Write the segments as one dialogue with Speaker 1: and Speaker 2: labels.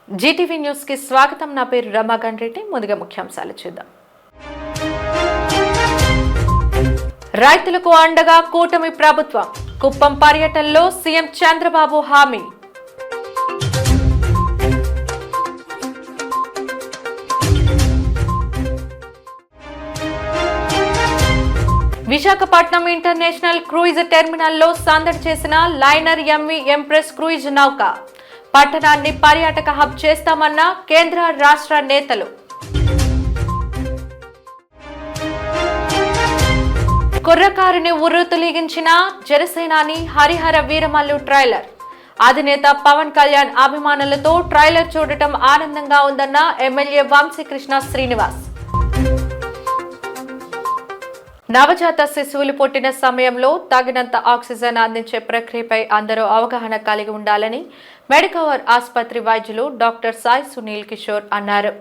Speaker 1: Zee TV news కి స్వాగతం. నా పేరు రమాకాంత్ రెడ్డి. ముందుగా ముఖ్యాంశాలు చూద్దాం. రైతులకు అండగా కూటమి ప్రభుత్వం. కుప్పం పర్యటనలో సీఎం చంద్రబాబు హామీ. విశాఖపట్నం ఇంటర్నేషనల్ క్రూయిజ్ టెర్మినల్లో సందడి చేసిన లైనర్ ఎంవి ఎంప్రెస్ క్రూయిజ్ నౌక. పట్టణాన్ని పర్యాటక హబ్ చేస్తామన్న కేంద్ర రాష్ట్ర నేతలు. కుర్రకారుని ఉర్రూతులీగించిన జనసేనాని హరిహర వీరమల్లు ట్రైలర్. అధినేత పవన్ కళ్యాణ్ అభిమానులతో ట్రైలర్ చూడటం ఆనందంగా ఉందన్న ఎమ్మెల్యే వంశీకృష్ణ శ్రీనివాస్. నవజాత శిశువులు పుట్టిన సమయంలో తగినంత ఆక్సిజన్ అందించే ప్రక్రియపై అందరూ అవగాహన కలిగి ఉండాలని మెడికవర్ ఆసుపత్రి వైద్యులు డాక్టర్ సాయి సునీల్ కిషోర్ అన్నారు.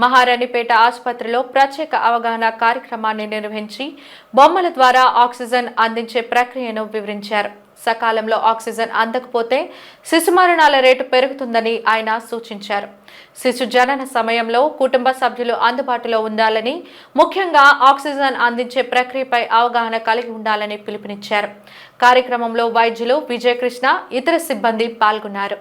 Speaker 1: మహారాణిపేట ఆసుపత్రిలో ప్రత్యేక అవగాహన కార్యక్రమాన్ని నిర్వహించి బొమ్మల ద్వారా ఆక్సిజన్ అందించే ప్రక్రియను వివరించారు. సకాలంలో ఆక్సిజన్ అందకపోతే శిశు మరణాల రేటు పెరుగుతుందని ఆయన సూచించారు. శిశు జనన సమయంలో కుటుంబ సభ్యులు అందుబాటులో ఉండాలని, ముఖ్యంగా ఆక్సిజన్ అందించే ప్రక్రియపై అవగాహన కలిగి ఉండాలని పిలుపునిచ్చారు. కార్యక్రమంలో వైద్యులు విజయకృష్ణ, ఇతర సిబ్బంది పాల్గొన్నారు.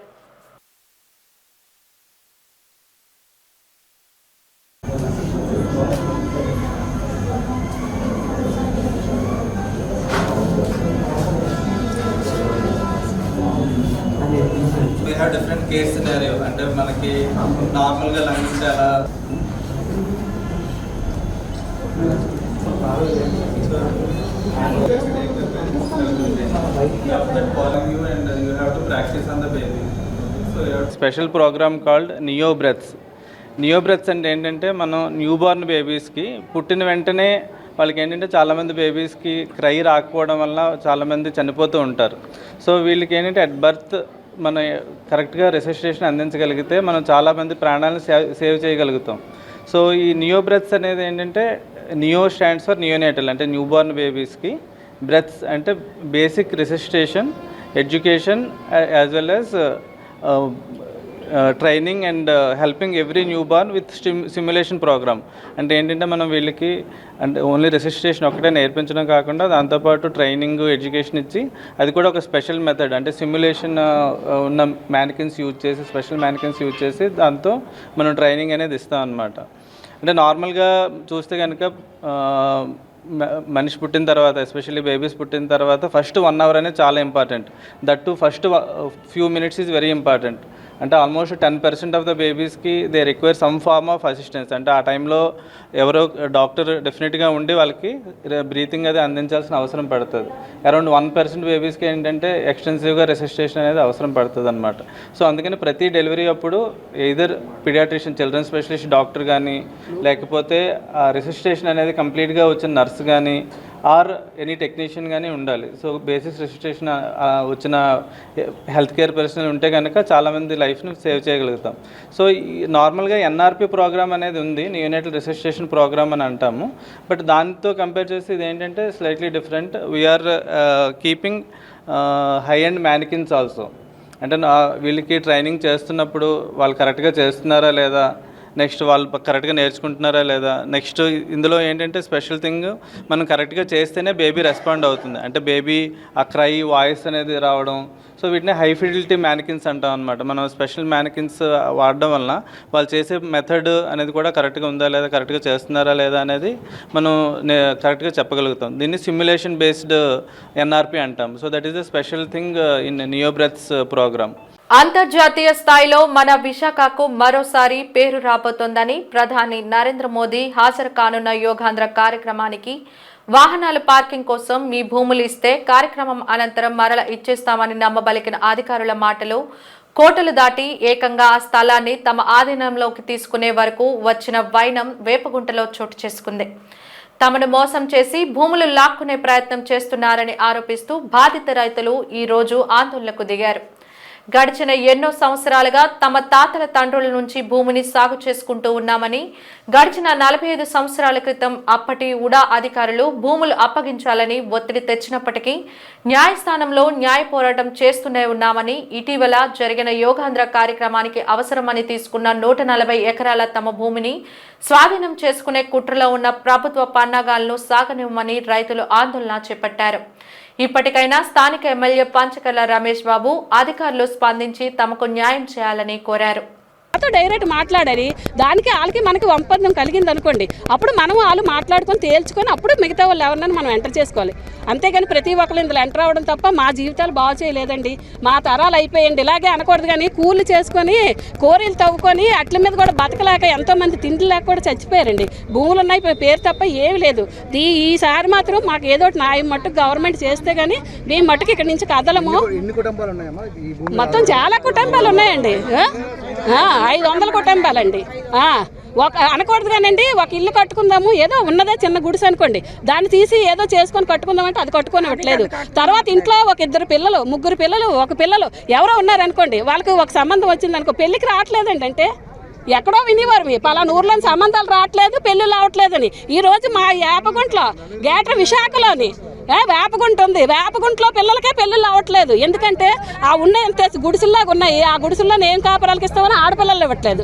Speaker 2: We have different case scenario అంటే మనకి నార్మల్ గా లంగ్స్ చాలా special programme called neo breaths. Neo breaths అంటే ఏంటంటే మనం న్యూ బార్న్ బేబీస్కి పుట్టిన వెంటనే వాళ్ళకి ఏంటంటే చాలామంది బేబీస్కి క్రై రాకపోవడం వల్ల చాలామంది చనిపోతూ ఉంటారు. సో వీళ్ళకి ఏంటంటే అట్ బర్త్ మనం కరెక్ట్గా రెసిస్ట్రేషన్ అందించగలిగితే మనం చాలామంది ప్రాణాలను సేవ్ చేయగలుగుతాం. సో ఈ నియో బ్రెత్స్ అనేది ఏంటంటే నియో స్టాండ్స్ ఫర్ నియోనేటల్ అంటే న్యూ బార్న్ బేబీస్కి, బ్రెత్స్ అంటే basic resuscitation, education as well as training and helping every new born with simulation programme. అంటే ఏంటంటే మనం వీళ్ళకి అంటే ఓన్లీ రెసిస్ట్రేషన్ ఒకటే నేర్పించడం కాకుండా దాంతోపాటు ట్రైనింగ్, ఎడ్యుకేషన్ ఇచ్చి అది కూడా ఒక స్పెషల్ మెథడ్ అంటే సిమ్యులేషన్ ఉన్న మ్యానికిన్స్ యూజ్ చేసి, స్పెషల్ మ్యానికిన్స్ యూజ్ చేసి దాంతో మనం ట్రైనింగ్ అనేది ఇస్తాం అన్నమాట. అంటే నార్మల్గా చూస్తే కనుక మనిషి పుట్టిన తర్వాత, ఎస్పెషల్లీ బేబీస్ పుట్టిన తర్వాత ఫస్ట్ 1 hour అనేది చాలా important. That to first few minutes is very important. అంటే ఆల్మోస్ట్ 10% ఆఫ్ ద బేబీస్కి they require some form of assistance. అంటే ఆ టైంలో ఎవరో డాక్టర్ డెఫినెట్గా ఉండి వాళ్ళకి బ్రీతింగ్ అది అందించాల్సిన అవసరం పడుతుంది. అరౌండ్ 1% బేబీస్కి ఏంటంటే ఎక్స్టెన్సివ్గా రెసిస్ట్రేషన్ అనేది అవసరం పడుతుంది అనమాట. సో అందుకని ప్రతి డెలివరీ అప్పుడు either paediatrician, children specialist doctor కానీ, లేకపోతే ఆ రెసిస్ట్రేషన్ అనేది కంప్లీట్గా వచ్చిన నర్స్ కానీ ఆర్ ఎనీ టెక్నీషియన్ కానీ ఉండాలి. సో బేసిక్ రెసిస్ట్రేషన్ వచ్చిన హెల్త్ కేర్ పర్సనల్ ఉంటే కనుక చాలామంది లైఫ్ని సేవ్ చేయగలుగుతాం. సో నార్మల్గా ఎన్ఆర్పి ప్రోగ్రామ్ అనేది ఉంది, నియోనేటల్ రెసిస్ట్రేషన్ ప్రోగ్రామ్ అని అంటాము. బట్ దాంతో కంపేర్ చేసి ఇది ఏంటంటే slightly different. We are keeping high and mannequins also. అంటే వీళ్ళకి ట్రైనింగ్ చేస్తున్నప్పుడు వాళ్ళు కరెక్ట్గా చేస్తున్నారా లేదా, నెక్స్ట్ వాళ్ళు కరెక్ట్గా నేర్చుకుంటున్నారా లేదా, నెక్స్ట్ ఇందులో ఏంటంటే స్పెషల్ థింగ్ మనం కరెక్ట్గా చేస్తేనే బేబీ రెస్పాండ్ అవుతుంది. అంటే బేబీ ఆ క్రై వాయిస్ అనేది రావడం. సో వీటిని హై ఫిడిలిటీ మ్యానికిన్స్ అంటాం అనమాట. మనం స్పెషల్ మ్యానికిన్స్ వాడడం వలన వాళ్ళు చేసే మెథడ్ అనేది కూడా కరెక్ట్గా ఉందా లేదా, కరెక్ట్గా చేస్తున్నారా లేదా అనేది మనం కరెక్ట్గా చెప్పగలుగుతాం. దీన్ని సిమ్యులేషన్ బేస్డ్ ఎన్ఆర్పి అంటాం. So that is the special thing in neo breaths programme.
Speaker 1: అంతర్జాతీయ స్థాయిలో మన విశాఖకు మరోసారి పేరు రాబోతోందని ప్రధాని నరేంద్ర మోదీ హాజరు కానున్న యోగాంధ్ర కార్యక్రమానికి వాహనాల పార్కింగ్ కోసం మీ భూములు ఇస్తే కార్యక్రమం అనంతరం మరల ఇచ్చేస్తామని నమ్మబలికిన అధికారుల మాటలు కోటలు దాటి ఏకంగా ఆ స్థలాన్ని తమ ఆధీనంలోకి తీసుకునే వరకు వచ్చిన వైనం వేపగుంటలో చోటు చేసుకుంది. తమను మోసం చేసి భూములు లాక్కునే ప్రయత్నం చేస్తున్నారని ఆరోపిస్తూ బాధిత రైతులు ఈ రోజు ఆందోళనకు దిగారు. గడిచిన ఎన్నో సంవత్సరాలుగా తమ తాతల తండ్రుల నుంచి భూమిని సాగు చేసుకుంటూ ఉన్నామని, గడిచిన 45 సంవత్సరాల క్రితం అప్పటి ఉడా అధికారులు భూములు అప్పగించాలని ఒత్తిడి తెచ్చినప్పటికీ న్యాయస్థానంలో న్యాయ పోరాటం చేస్తూనే ఉన్నామని, ఇటీవల జరిగిన యోగాంధ్ర కార్యక్రమానికి అవసరమని తీసుకున్న 140 ఎకరాల తమ భూమిని స్వాధీనం చేసుకునే కుట్రలో ఉన్న ప్రభుత్వ పన్నాగాలను సాగనివ్వమని రైతులు ఆందోళన చేపట్టారు. ఇప్పటికైనా స్థానిక ఎమ్మెల్యే పంచకర్ల రమేష్ బాబు అధికారులు స్పందించి తమకు న్యాయం చేయాలని కోరారు.
Speaker 3: డైరెక్ట్ మాట్లాడాలి, దానికి వాళ్ళకి మనకి ఒప్పందం కలిగింది అనుకోండి, అప్పుడు మనం వాళ్ళు మాట్లాడుకొని తేల్చుకొని అప్పుడు మిగతా వాళ్ళు ఎవరినైనా మనం ఎంటర్ చేసుకోవాలి. అంతేగాని ప్రతి ఒక్కరు ఇందులో ఎంటర్ అవ్వడం తప్ప మా జీవితాలు బాగు చేయలేదండి, మా తరాలు అయిపోయండి ఇలాగే అనకూడదు. కానీ కూలి చేసుకొని కోరీలు తవ్వుకొని అట్ల మీద కూడా బతకలేక ఎంతోమంది తిండి లేక కూడా చచ్చిపోయారండి. భూములు ఉన్నాయి, పేరు తప్ప ఏమి లేదు. ఈసారి మాత్రం మాకు ఏదో న్యాయం మట్టుకు గవర్నమెంట్ చేస్తే కానీ మేము మట్టుకు ఇక్కడ నుంచి కదలము. మొత్తం చాలా కుటుంబాలు ఉన్నాయండి, 500 కుటుంబాలండి. ఒక అనకూడదు కానండి, ఒక ఇల్లు కట్టుకుందాము, ఏదో ఉన్నదే చిన్న గుడిసె అనుకోండి, దాన్ని తీసి ఏదో చేసుకొని కట్టుకుందామంటే అది కట్టుకోనివ్వట్లేదు. తర్వాత ఇంట్లో ఒక 2 పిల్లలు 3 పిల్లలు ఒక పిల్లలు ఎవరో ఉన్నారనుకోండి, వాళ్ళకి ఒక సంబంధం వచ్చిందనుకో పెళ్ళికి రావట్లేదండి. అంటే ఎక్కడో వినేవారు మీ పలానా ఊర్లోని సంబంధాలు రావట్లేదు, పెళ్ళిళ్ళు రావట్లేదని. ఈరోజు మా యాపగుంట్లో గేటర్ విశాఖలోని వేపగుంట ఉంది, వేపగుంట్లో పిల్లలకే పెళ్ళిళ్ళు అవ్వట్లేదు. ఎందుకంటే ఆ ఉన్నాయి ఎంత గుడిసెల్లాగా ఉన్నాయి, ఆ గుడిసెల్లో ఏం కాపురాలకి ఇస్తామని ఆడపిల్లలు ఇవ్వట్లేదు.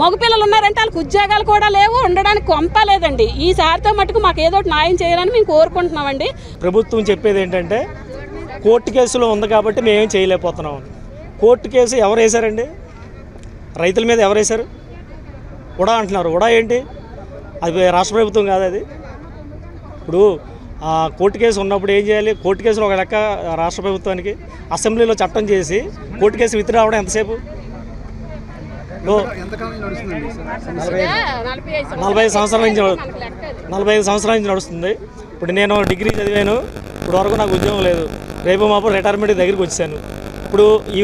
Speaker 3: మగపిల్లలు ఉన్నారంటే వాళ్ళకి ఉద్యోగాలు కూడా లేవు, ఉండడానికి కొంప లేదండి. ఈసారితో మటుకు మాకు ఏదో న్యాయం చేయాలని మేము కోరుకుంటున్నామండి.
Speaker 4: ప్రభుత్వం చెప్పేది ఏంటంటే కోర్టు కేసులో ఉంది కాబట్టి మేమేం చేయలేకపోతున్నాం. కోర్టు కేసు ఎవరు వేశారండి? రైతుల మీద ఎవరు వేశారు? ఉడా అంటున్నారు. ఉడా ఏంటి? అది రాష్ట్ర ప్రభుత్వం కాదు. అది ఇప్పుడు కోర్టు కేసు ఉన్నప్పుడు ఏం చేయాలి? కోర్టు కేసులో ఒక లెక్క రాష్ట్ర ప్రభుత్వానికి, అసెంబ్లీలో చట్టం చేసి కోర్టు కేసు విత్డ్రా అవ్వడం ఎంతసేపు? 45 సంవత్సరాల నుంచి నడుస్తుంది. ఇప్పుడు నేను డిగ్రీ చదివాను, ఇప్పుడు వరకు నాకు ఉద్యోగం లేదు. రేపు మాపు రిటైర్మెంట్ దగ్గరికి వచ్చాను. ఇప్పుడు ఈ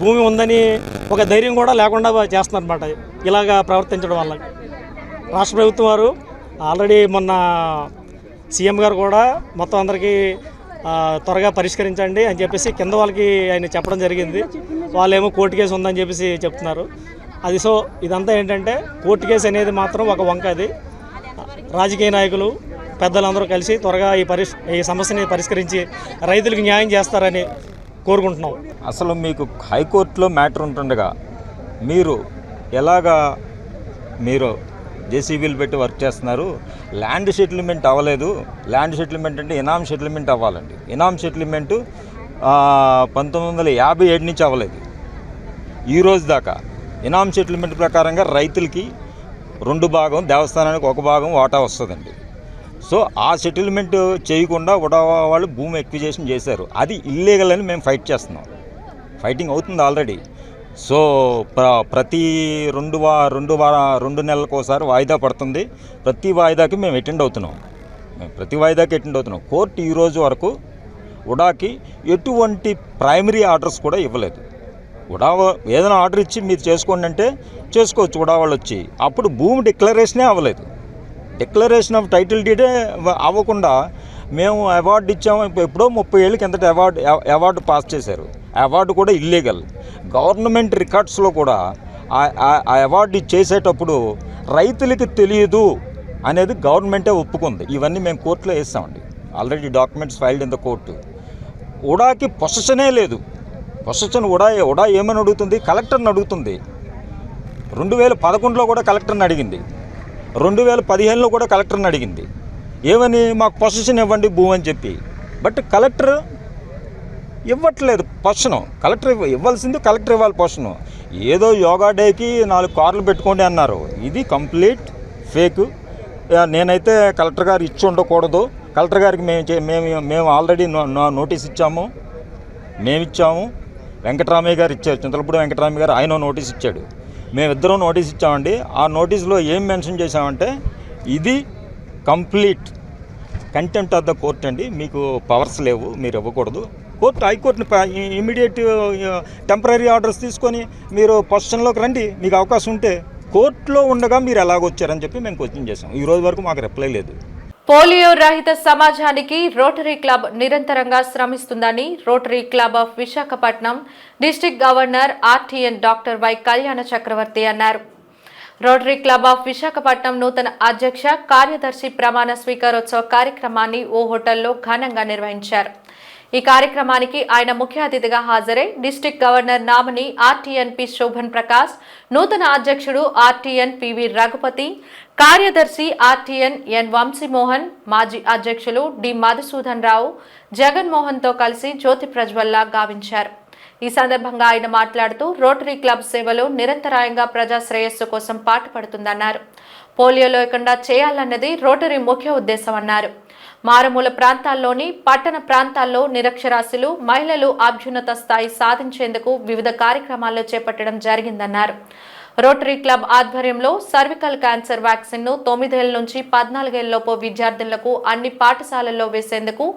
Speaker 4: భూమి ఉందని ఒక ధైర్యం కూడా లేకుండా చేస్తున్నారు అన్నమాట. ఇలాగా ప్రవర్తించడం వల్ల రాష్ట్ర ప్రభుత్వం వారు ఆల్రెడీ మొన్న సీఎం గారు కూడా మొత్తం అందరికీ త్వరగా పరిష్కరించండి అని చెప్పేసి కింద వాళ్ళకి ఆయన చెప్పడం జరిగింది. వాళ్ళేమో కోర్టు కేసు ఉందని చెప్పేసి చెప్తున్నారు. అది సో ఇదంతా ఏంటంటే కోర్టు కేసు అనేది మాత్రం ఒక వంక. అది రాజకీయ నాయకులు పెద్దలందరూ కలిసి త్వరగా ఈ సమస్యని పరిష్కరించి రైతులకు న్యాయం చేస్తారని కోరుకుంటున్నాం.
Speaker 5: అసలు మీకు హైకోర్టులో మ్యాటర్ ఉంటుండగా మీరు ఎలాగా జేసీబీలు పెట్టి వర్క్ చేస్తున్నారు? ల్యాండ్ సెటిల్మెంట్ అవ్వలేదు. ల్యాండ్ సెటిల్మెంట్ అంటే ఇనామ్ సెటిల్మెంట్ అవ్వాలండి. ఇనామ్ సెటిల్మెంటు 1957 నుంచి అవ్వలేదు. ఈరోజు దాకా ఇనామ్ సెటిల్మెంట్ ప్రకారంగా రైతులకి 2 భాగం, దేవస్థానానికి 1 భాగం వాటా వస్తుందండి. సో ఆ సెటిల్మెంట్ చేయకుండా ఉడా వాళ్ళు భూమి ఎక్విజేషన్ చేశారు. అది ఇల్లీగల్ అని మేము ఫైట్ చేస్తున్నాం. ఫైటింగ్ అవుతుంది ఆల్రెడీ. సో ప్రతి 2 నెలలకు ఒకసారి వాయిదా పడుతుంది. ప్రతి వాయిదాకి మేము అటెండ్ అవుతున్నాం. కోర్టు ఈరోజు వరకు ఉడాకి ఎటువంటి ప్రైమరీ ఆర్డర్స్ కూడా ఇవ్వలేదు. ఉడా ఏదైనా ఆర్డర్ ఇచ్చి మీరు చేసుకోండి అంటే చేసుకోవచ్చు ఉడా వాళ్ళు వచ్చి. అప్పుడు భూమి డిక్లరేషనే అవ్వలేదు. డిక్లరేషన్ ఆఫ్ టైటిల్ డీడే అవ్వకుండా మేము అవార్డు ఇచ్చాము. ఎప్పుడో 30 ఏళ్ళ కిందట అవార్డు పాస్ చేశారు. అవార్డు కూడా ఇల్లీగల్. గవర్నమెంట్ రికార్డ్స్లో కూడా ఆ అవార్డు చేసేటప్పుడు రైతులకి తెలియదు అనేది గవర్నమెంటే ఒప్పుకుంది. ఇవన్నీ మేము కోర్టులో వేస్తామండి. Already documents filed in the court. ఉడాకి పొసెషనే లేదు. పొసెషన్ ఉడా ఏమని అడుగుతుంది? కలెక్టర్ని అడుగుతుంది. 2011లో కూడా కలెక్టర్ని అడిగింది. 2015లో కూడా కలెక్టర్ని అడిగింది. ఏమని? మాకు పొసెషన్ ఇవ్వండి భూమి అని చెప్పి. బట్ కలెక్టర్ ఇవ్వట్లేదు పొసెషను. కలెక్టర్ ఇవ్వాల్సింది కలెక్టర్ ఇవ్వాలి పొసెషను. ఏదో యోగా డేకి 4 కార్లు పెట్టుకోండి అన్నారు. ఇది కంప్లీట్ ఫేక్. నేనైతే కలెక్టర్ గారు ఇచ్చి ఉండకూడదు. కలెక్టర్ గారికి మేము ఆల్రెడీ నోటీస్ ఇచ్చాము. వెంకటరామయ్య గారు ఇచ్చారు, చింతలపూడి వెంకటరామయ్య గారు, ఆయన నోటీస్ ఇచ్చాడు. మేమిద్దరం నోటీస్ ఇచ్చామండి. ఆ నోటీస్లో ఏం మెన్షన్ చేశామంటే ఇది complete contempt of the court అండి, మీకు పవర్స్ లేవు, మీరు ఇవ్వకూడదు. హైకోర్టుని ఇమీడియట్ టెంపరీ ఆర్డర్స్ తీసుకొని మీరు పొజిషన్లోకి రండి, మీకు అవకాశం ఉంటే. కోర్టులో ఉండగా మీరు ఎలాగొచ్చారని చెప్పి మేము క్వశ్చన్ చేసాం. ఈ రోజు వరకు మాకు రిప్లై లేదు.
Speaker 1: పోలియో రహిత సమాజానికి రోటరీ క్లబ్ నిరంతరంగా శ్రమిస్తుందని rotary club of Visakhapatnam district governor RTN doctor Y Kalyana Chakravarthi అన్నారు. రోటరీ క్లబ్ ఆఫ్ విశాఖపట్నం నూతన అధ్యక్ష కార్యదర్శి ప్రమాణ స్వీకారోత్సవ కార్యక్రమాన్ని ఓ హోటల్లో ఘనంగా నిర్వహించారు. ఈ కార్యక్రమానికి ఆయన ముఖ్య అతిథిగా హాజరై district governor nominee RTN P Shobhan Prakash, నూతన అధ్యక్షుడు ఆర్టీఎన్ పివి రఘుపతి, కార్యదర్శి ఆర్టీఎన్ ఎన్ వంశీమోహన్, మాజీ అధ్యక్షులు డి మధుసూదన్ రావు, జగన్మోహన్ తో కలిసి జ్యోతి ప్రజ్వల్లా గావించారు. ఈ సందర్భంగా ఆయన మాట్లాడుతూ రోటరీ క్లబ్ సేవలు నిరంతరాయంగా ప్రజా శ్రేయస్సు కోసం పాటుపడుతుందన్నారు. పోలియో లేకుండా చేయాలన్నది రోటరీ ముఖ్య ఉద్దేశమన్నారు. మారుమూల ప్రాంతాల్లోని పట్టణ ప్రాంతాల్లో నిరక్షరాస్యులు, మహిళలు అభ్యున్నత స్థాయి సాధించేందుకు వివిధ కార్యక్రమాలు చేపట్టడం జరిగిందన్నారు. రోటరీ క్లబ్ ఆధ్వర్యంలో సర్వికల్ క్యాన్సర్ వ్యాక్సిన్ ను 9 ఏళ్ల నుంచి 14 ఏళ్లలోపు విద్యార్థులకు అన్ని పాఠశాలల్లో వేసేందుకు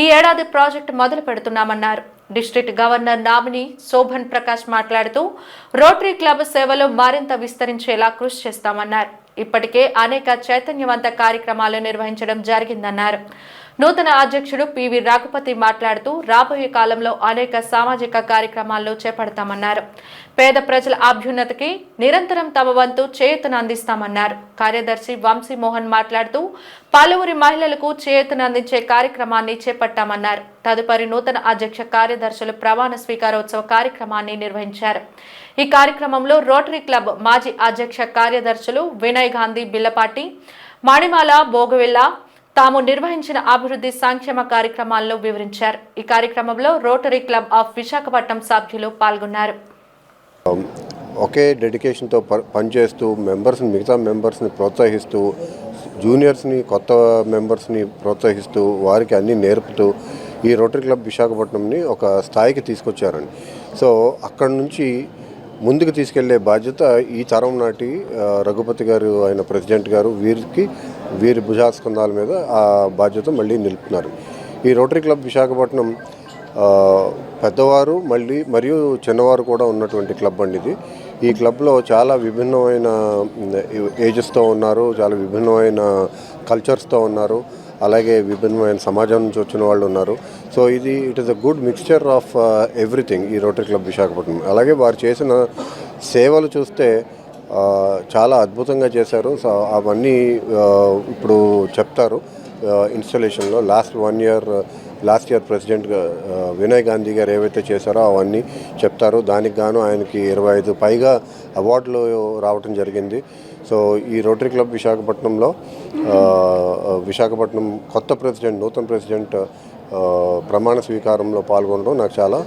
Speaker 1: ఈ ఏడాది ప్రాజెక్టు మొదలు పెడుతున్నామన్నారు. District governor nominee Shobhan Prakash మాట్లాడుతూ రోటరీ క్లబ్ సేవలు మరింత విస్తరించేలా కృషి చేస్తామన్నారు. ఇప్పటికే అనేక చైతన్యవంత కార్యక్రమాలు నిర్వహించడం జరిగిందన్నారు. నూతన అధ్యక్షుడు పివి రఘుపతి మాట్లాడుతూ రాబోయే కాలంలో అనేక సామాజిక కార్యక్రమాలు చేపడతామన్నారు. పేద ప్రజల అభ్యున్నతికి నిరంతరం తమ వంతు చేయూతను అందిస్తామన్నారు. కార్యదర్శి వంశీమోహన్ మాట్లాడుతూ పలువురి మహిళలకు చేయూతను అందించే కార్యక్రమాన్ని చేపట్టామన్నారు. తదుపరి నూతన అధ్యక్ష కార్యదర్శులు ప్రమాణ స్వీకారోత్సవ కార్యక్రమాన్ని నిర్వహించారు. ఈ కార్యక్రమంలో రోటరీ క్లబ్ మాజీ అధ్యక్ష కార్యదర్శులు వినయ్ గాంధీ బిల్లపాటి, మణిమాల బోగవిల్ల తాము నిర్వహించిన అభివృద్ధి సంక్షేమ కార్యక్రమాలను వివరించారు. ఈ కార్యక్రమంలో రోటరీ క్లబ్ ఆఫ్ విశాఖపట్నం సభ్యులు పాల్గొన్నారు.
Speaker 6: ఒకే డెడికేషన్తో పనిచేస్తూ మిగతా మెంబర్స్ని ప్రోత్సహిస్తూ, జూనియర్స్ని కొత్త మెంబర్స్ని ప్రోత్సహిస్తూ, వారికి అన్నీ నేర్పుతూ ఈ రోటరీ క్లబ్ విశాఖపట్నంని ఒక స్థాయికి తీసుకొచ్చారండి. సో అక్కడి నుంచి ముందుకు తీసుకెళ్లే బాధ్యత ఈ తరం నాటి రఘుపతి గారు, ఆయన ప్రెసిడెంట్ గారు, వీరి భుజాస్కంధాల మీద ఆ బాధ్యత మళ్ళీ నిలుపుతున్నారు. ఈ రోటరీ క్లబ్ విశాఖపట్నం పెద్దవారు మరియు చిన్నవారు కూడా ఉన్నటువంటి క్లబ్ అండి ఇది. ఈ క్లబ్లో చాలా విభిన్నమైన ఏజెస్తో ఉన్నారు, చాలా విభిన్నమైన కల్చర్స్తో ఉన్నారు, అలాగే విభిన్నమైన సమాజం నుంచి వచ్చిన వాళ్ళు ఉన్నారు. So it is a good mixture of everything ఈ రోటరీ క్లబ్ విశాఖపట్నం. అలాగే వారు చేసిన సేవలు చూస్తే చాలా అద్భుతంగా చేశారు. సో అవన్నీ ఇప్పుడు చెప్తారు ఇన్స్టాలేషన్లో. Last year president Vinay Gandhi గారు ఏవైతే చేశారో అవన్నీ చెప్తారు. దానికి గాను ఆయనకి 25 పైగా అవార్డులు రావటం జరిగింది. సో ఈ రోటరీ క్లబ్ విశాఖపట్నంలో విశాఖపట్నం నూతన ప్రెసిడెంట్ ప్రమాణ స్వీకారంలో పాల్గొనడం నాకు చాలా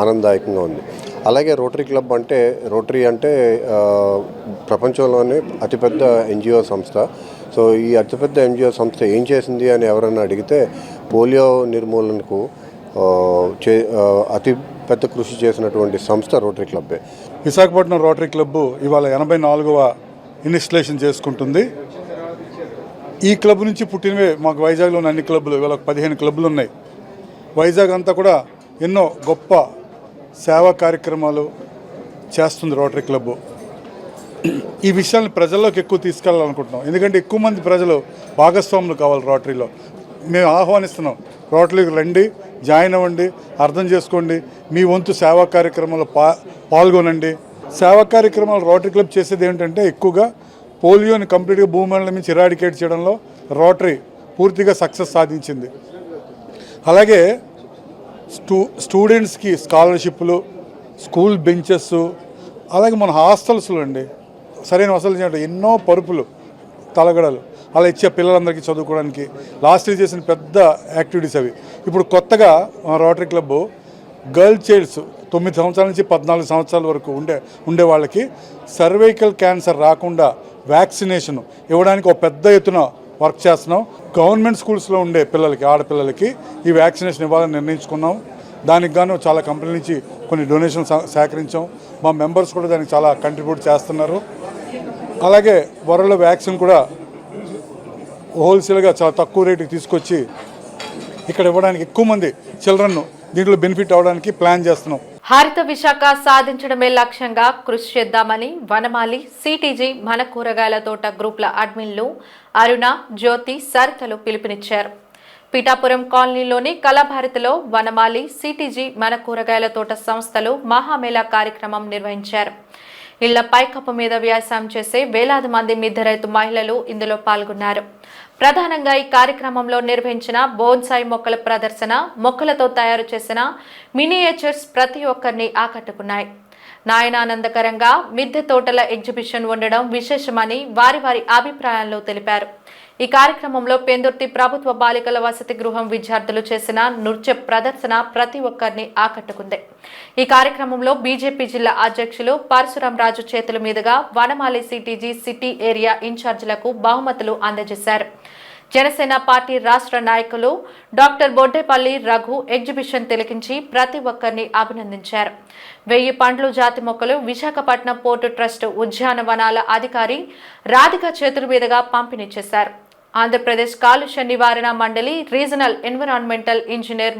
Speaker 6: ఆనందదాయకంగా ఉంది. అలాగే రోటరీ అంటే ప్రపంచంలోనే అతిపెద్ద ఎన్జిఓ సంస్థ. సో ఈ అతిపెద్ద ఎన్జిఓ సంస్థ ఏం చేసింది అని ఎవరైనా అడిగితే పోలియో నిర్మూలనకు అతి పెద్ద కృషి చేసినటువంటి సంస్థ రోటరీ క్లబ్బే.
Speaker 7: విశాఖపట్నం రోటరీ క్లబ్బు ఇవాళ 84వ ఇన్స్టలేషన్ చేసుకుంటుంది. ఈ క్లబ్ నుంచి పుట్టినవే మాకు వైజాగ్లో ఉన్న అన్ని క్లబ్బులు, ఇవాళ 15 క్లబ్బులు ఉన్నాయి. వైజాగ్ అంతా కూడా ఎన్నో గొప్ప సేవా కార్యక్రమాలు చేస్తుంది రోటరీ క్లబ్బు. ఈ విషయాన్ని ప్రజల్లోకి ఎక్కువ తీసుకెళ్ళాలనుకుంటున్నాం. ఎందుకంటే ఎక్కువ మంది ప్రజలు భాగస్వాములు కావాలి రోటరీలో. మేము ఆహ్వానిస్తున్నాం, రోటరీకి రండి, జాయిన్ అవ్వండి, అర్థం చేసుకోండి, మీ వంతు సేవా కార్యక్రమాల్లో పాల్గొనండి. సేవా కార్యక్రమాలు రోటరీ క్లబ్ చేసేది ఏంటంటే ఎక్కువగా పోలియోని కంప్లీట్గా భూమండలం నుంచి ఇరాడికేట్ చేయడంలో రోటరీ పూర్తిగా సక్సెస్ సాధించింది. అలాగే స్టూడెంట్స్కి స్కాలర్షిప్లు, స్కూల్ బెంచెస్, అలాగే మన హాస్టల్స్లో అండి సరైన వసతులు చేయడం, ఎన్నో పరుపులు, తలగడలు అలా ఇచ్చే పిల్లలందరికీ చదువుకోవడానికి లాస్ట్ ఇయర్ చేసిన పెద్ద యాక్టివిటీస్ అవి. ఇప్పుడు కొత్తగా రోటరీ క్లబ్ గర్ల్ చైల్డ్స్ 9 సంవత్సరాల నుంచి 14 సంవత్సరాల వరకు ఉండే వాళ్ళకి సర్వైకల్ క్యాన్సర్ రాకుండా వ్యాక్సినేషన్ ఇవ్వడానికి ఒక పెద్ద ఎత్తున వర్క్ చేస్తున్నాం. గవర్నమెంట్ స్కూల్స్లో ఉండే పిల్లలకి, ఆడపిల్లలకి ఈ వ్యాక్సినేషన్ ఇవ్వాలని నిర్ణయించుకున్నాం. దానికి గాను చాలా కంపెనీల నుంచి కొన్ని డొనేషన్ సేకరించాం. మా మెంబర్స్ కూడా దానికి చాలా కంట్రిబ్యూట్ చేస్తున్నారు. అలాగే వరల్డ్ వ్యాక్సిన్ కూడా హోల్సేల్గా చాలా తక్కువ రేటుకి తీసుకొచ్చి ఇక్కడ ఇవ్వడానికి ఎక్కువ మంది చిల్డ్రన్ను దీంట్లో బెనిఫిట్ అవ్వడానికి ప్లాన్ చేస్తున్నాం.
Speaker 1: హరిత విశాఖ సాధించడమే లక్ష్యంగా కృషి చేద్దామని వనమాలి సిటీజీ మన కూరగాయల తోట గ్రూప్ల అడ్మిన్లు అరుణ, జ్యోతి, సరితలు పిలుపునిచ్చారు. పీఠాపురం కాలనీలోని కళాభారతిలో వనమాలి సిటీజీ మన కూరగాయల తోట సంస్థలు మహామేళా కార్యక్రమం నిర్వహించారు. ఇళ్ల పైకప్పు మీద వ్యవసాయం చేసే వేలాది మంది మిద్దె రైతు మహిళలు ఇందులో పాల్గొన్నారు. ప్రధానంగా ఈ కార్యక్రమంలో నిర్వహించిన బోన్సాయి మొక్కల ప్రదర్శన, మొక్కలతో తయారు చేసిన మినియేచర్స్ ప్రతి ఒక్కరిని ఆకట్టుకున్నాయి. నయనానందకరంగా మిద్దె తోటల ఎగ్జిబిషన్ ఉండడం విశేషమని వారి అభిప్రాయాల్లో తెలిపారు. ఈ కార్యక్రమంలో పెందుర్తి ప్రభుత్వ బాలికల వసతి గృహం విద్యార్థులు చేసిన నృత్య ప్రదర్శన ప్రతి ఒక్కరిని ఆకట్టుకుంది. ఈ కార్యక్రమంలో బీజేపీ జిల్లా అధ్యక్షులు పరశురాం రాజు చేతుల మీదుగా వనమాలి సిటీజీ సిటీ ఏరియా ఇన్ఛార్జీలకు బహుమతులు అందజేశారు. జనసేన పార్టీ రాష్ట్ర నాయకులు డాక్టర్ బొడ్డేపల్లి రఘు ఎగ్జిబిషన్ తిలకించి ప్రతి ఒక్కరిని అభినందించారు. 1000 పండ్లు జాతి మొక్కలు విశాఖపట్నం పోర్టు ట్రస్ట్ ఉద్యానవనాల అధికారి రాధిక చేతుల మీదుగా పంపిణీ చేశారు. ఆంధ్రప్రదేశ్ కాలుష్య నివారణ మండలి రీజనల్ ఎన్విరాన్మెంటల్ ఇంజనీర్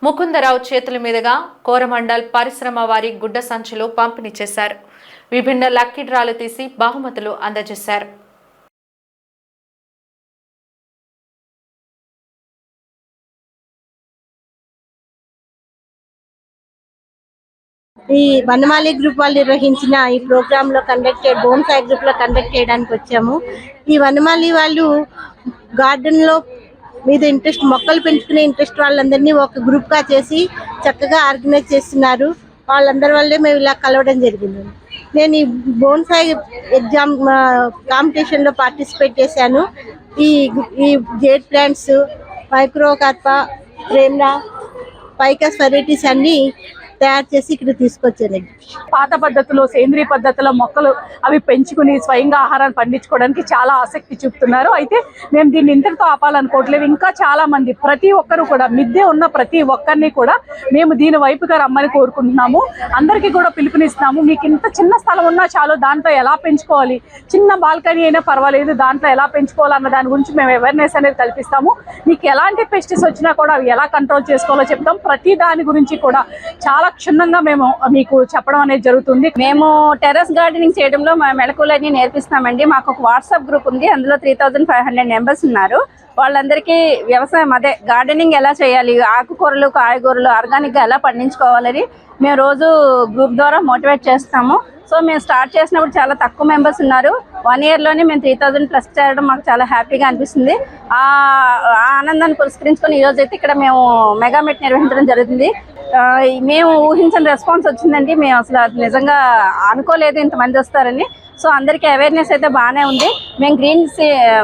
Speaker 1: ముకుందరావు చేతుల మీదుగా కోరమండల్ పరిశ్రమ వారి గుడ్డ సంచులు పంపిణీ చేశారు. విభిన్న లక్కీ డ్రాలు తీసి బహుమతులు అందజేశారు.
Speaker 8: ఈ వనమాలి గ్రూప్ వాళ్ళు నిర్వహించిన ఈ ప్రోగ్రామ్ లో బోన్సాయి గ్రూప్ లో కండక్ట్ చేయడానికి వచ్చాము. ఈ వనమాలి వాళ్ళు గార్డెన్ లో మీద ఇంట్రెస్ట్, మొక్కలు పెంచుకునే ఇంట్రెస్ట్ వాళ్ళందరినీ ఒక గ్రూప్ గా చేసి చక్కగా ఆర్గనైజ్ చేస్తున్నారు. వాళ్ళందరి వల్లే మేము ఇలా కలవడం జరిగింది. నేను ఈ బోన్సాయి ఎగ్జామ్ కాంపిటీషన్ లో పార్టిసిపేట్ చేశాను. ఈ జేడ్ ప్లాంట్స్, మైక్రోకార్పా, ప్రేమ్నా, పైకస్ వెరైటీస్ అన్ని తయారు చేసి ఇక్కడ తీసుకొచ్చాను.
Speaker 3: పాత పద్ధతిలో, సేంద్రియ పద్ధతిలో మొక్కలు అవి పెంచుకుని స్వయంగా ఆహారాన్ని పండించుకోవడానికి చాలా ఆసక్తి చూపుతున్నారు. అయితే మేము దీన్ని ఇంతటితో ఆపాలనుకోవట్లేదు. ఇంకా చాలా మంది, ప్రతి ఒక్కరు కూడా, మిద్దె ఉన్న ప్రతి ఒక్కరిని కూడా మేము దీని వైపుగా రమ్మని కోరుకుంటున్నాము. అందరికీ కూడా పిలుపునిస్తున్నాము. మీకు ఇంత చిన్న స్థలం ఉన్నా చాలు, దాంట్లో ఎలా పెంచుకోవాలి, చిన్న బాల్కనీ అయినా పర్వాలేదు, దాంట్లో ఎలా పెంచుకోవాలన్న దాని గురించి మేము అవేర్నెస్ అనేది కల్పిస్తాము. మీకు ఎలాంటి పెస్టిస్ వచ్చినా కూడా అవి ఎలా కంట్రోల్ చేసుకోవాలో చెప్తాం. ప్రతి దాని గురించి కూడా చాలా క్షుణ్ణంగా మేము మీకు చెప్పడం అనేది జరుగుతుంది.
Speaker 9: మేము టెర్రస్ గార్డెనింగ్ చేయడంలో మా మెళకువలన్నీ నేర్పిస్తామండి. మాకు ఒక వాట్సాప్ గ్రూప్ ఉంది. అందులో 3500 మెంబర్స్ ఉన్నారు. వాళ్ళందరికీ వ్యవసాయం, అదే గార్డెనింగ్ ఎలా చేయాలి, ఆకుకూరలు, కాయగూరలు ఆర్గానిక్గా ఎలా పండించుకోవాలని మేము రోజు గ్రూప్ ద్వారా మోటివేట్ చేస్తాము. సో మేము స్టార్ట్ చేసినప్పుడు చాలా తక్కువ మెంబర్స్ ఉన్నారు. 1 ఇయర్లోనే మేము 3000+ చేయడం మాకు చాలా హ్యాపీగా అనిపిస్తుంది. ఆ ఆనందాన్ని పురస్కరించుకొని ఈరోజు అయితే ఇక్కడ మేము మెగామెట్ నిర్వహించడం జరుగుతుంది. మేము ఊహించిన రెస్పాన్స్ వచ్చిందండి. మేము అసలు నిజంగా అనుకోలేదు ఇంతమంది వస్తారని. సో అందరికీ అవేర్నెస్ అయితే బాగానే ఉంది. మేము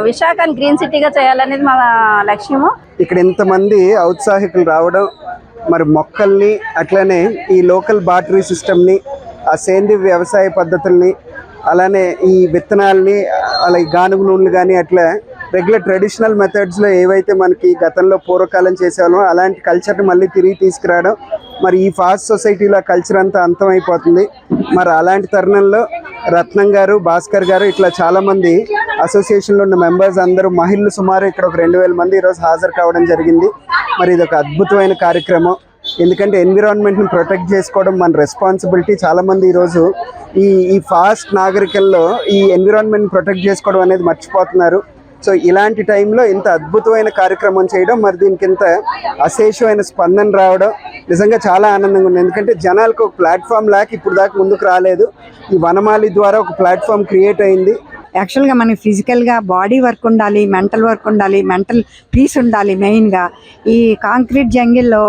Speaker 9: విశాఖని గ్రీన్ సిటీగా చేయాలనేది మా లక్ష్యము.
Speaker 10: ఇక్కడ ఇంతమంది ఔత్సాహికులు రావడం, మరి మొక్కల్ని, అట్లనే ఈ లోకల్ బాటరీ సిస్టమ్ని, ఆ సేంద్రీయ వ్యవసాయ పద్ధతుల్ని, అలానే ఈ విత్తనాలని, అలాగే గానుగు నూనెలు కానీ, అట్లా రెగ్యులర్ ట్రెడిషనల్ మెథడ్స్లో ఏవైతే మనకి గతంలో పూర్వకాలం చేసేవాళ్ళో అలాంటి కల్చర్ని మళ్ళీ తిరిగి తీసుకురావడం. మరి ఈ ఫాస్ట్ సొసైటీలో కల్చర్ అంతా అంతమైపోతుంది. మరి అలాంటి తరుణంలో రత్నం గారు, భాస్కర్ గారు, ఇట్లా చాలామంది అసోసియేషన్లో ఉన్న మెంబర్స్ అందరూ, మహిళలు సుమారు ఇక్కడ ఒక 2000 మంది ఈరోజు హాజరు కావడం జరిగింది. మరి ఇది ఒక అద్భుతమైన కార్యక్రమం. ఎందుకంటే ఎన్విరాన్మెంట్ని ప్రొటెక్ట్ చేసుకోవడం మన రెస్పాన్సిబిలిటీ. చాలామంది ఈరోజు ఈ ఫాస్ట్ నాగరికల్లో ఈ ఎన్విరాన్మెంట్ని ప్రొటెక్ట్ చేసుకోవడం అనేది మర్చిపోతున్నారు. సో ఇలాంటి టైంలో ఇంత అద్భుతమైన కార్యక్రమం చేయడం, మరి దీనికి ఇంత అశేషమైన స్పందన రావడం నిజంగా చాలా ఆనందంగా ఉంది. ఎందుకంటే జనాలకు ఒక ప్లాట్ఫామ్ లేక ఇప్పుడు దాకా ముందుకు రాలేదు. ఈ వనమాలి ద్వారా ఒక ప్లాట్ఫామ్ క్రియేట్ అయింది.
Speaker 11: యాక్చువల్గా మనకి ఫిజికల్గా బాడీ వర్క్ ఉండాలి, మెంటల్ వర్క్ ఉండాలి, మెంటల్ పీస్ ఉండాలి. మెయిన్గా ఈ కాంక్రీట్ జంగిల్లో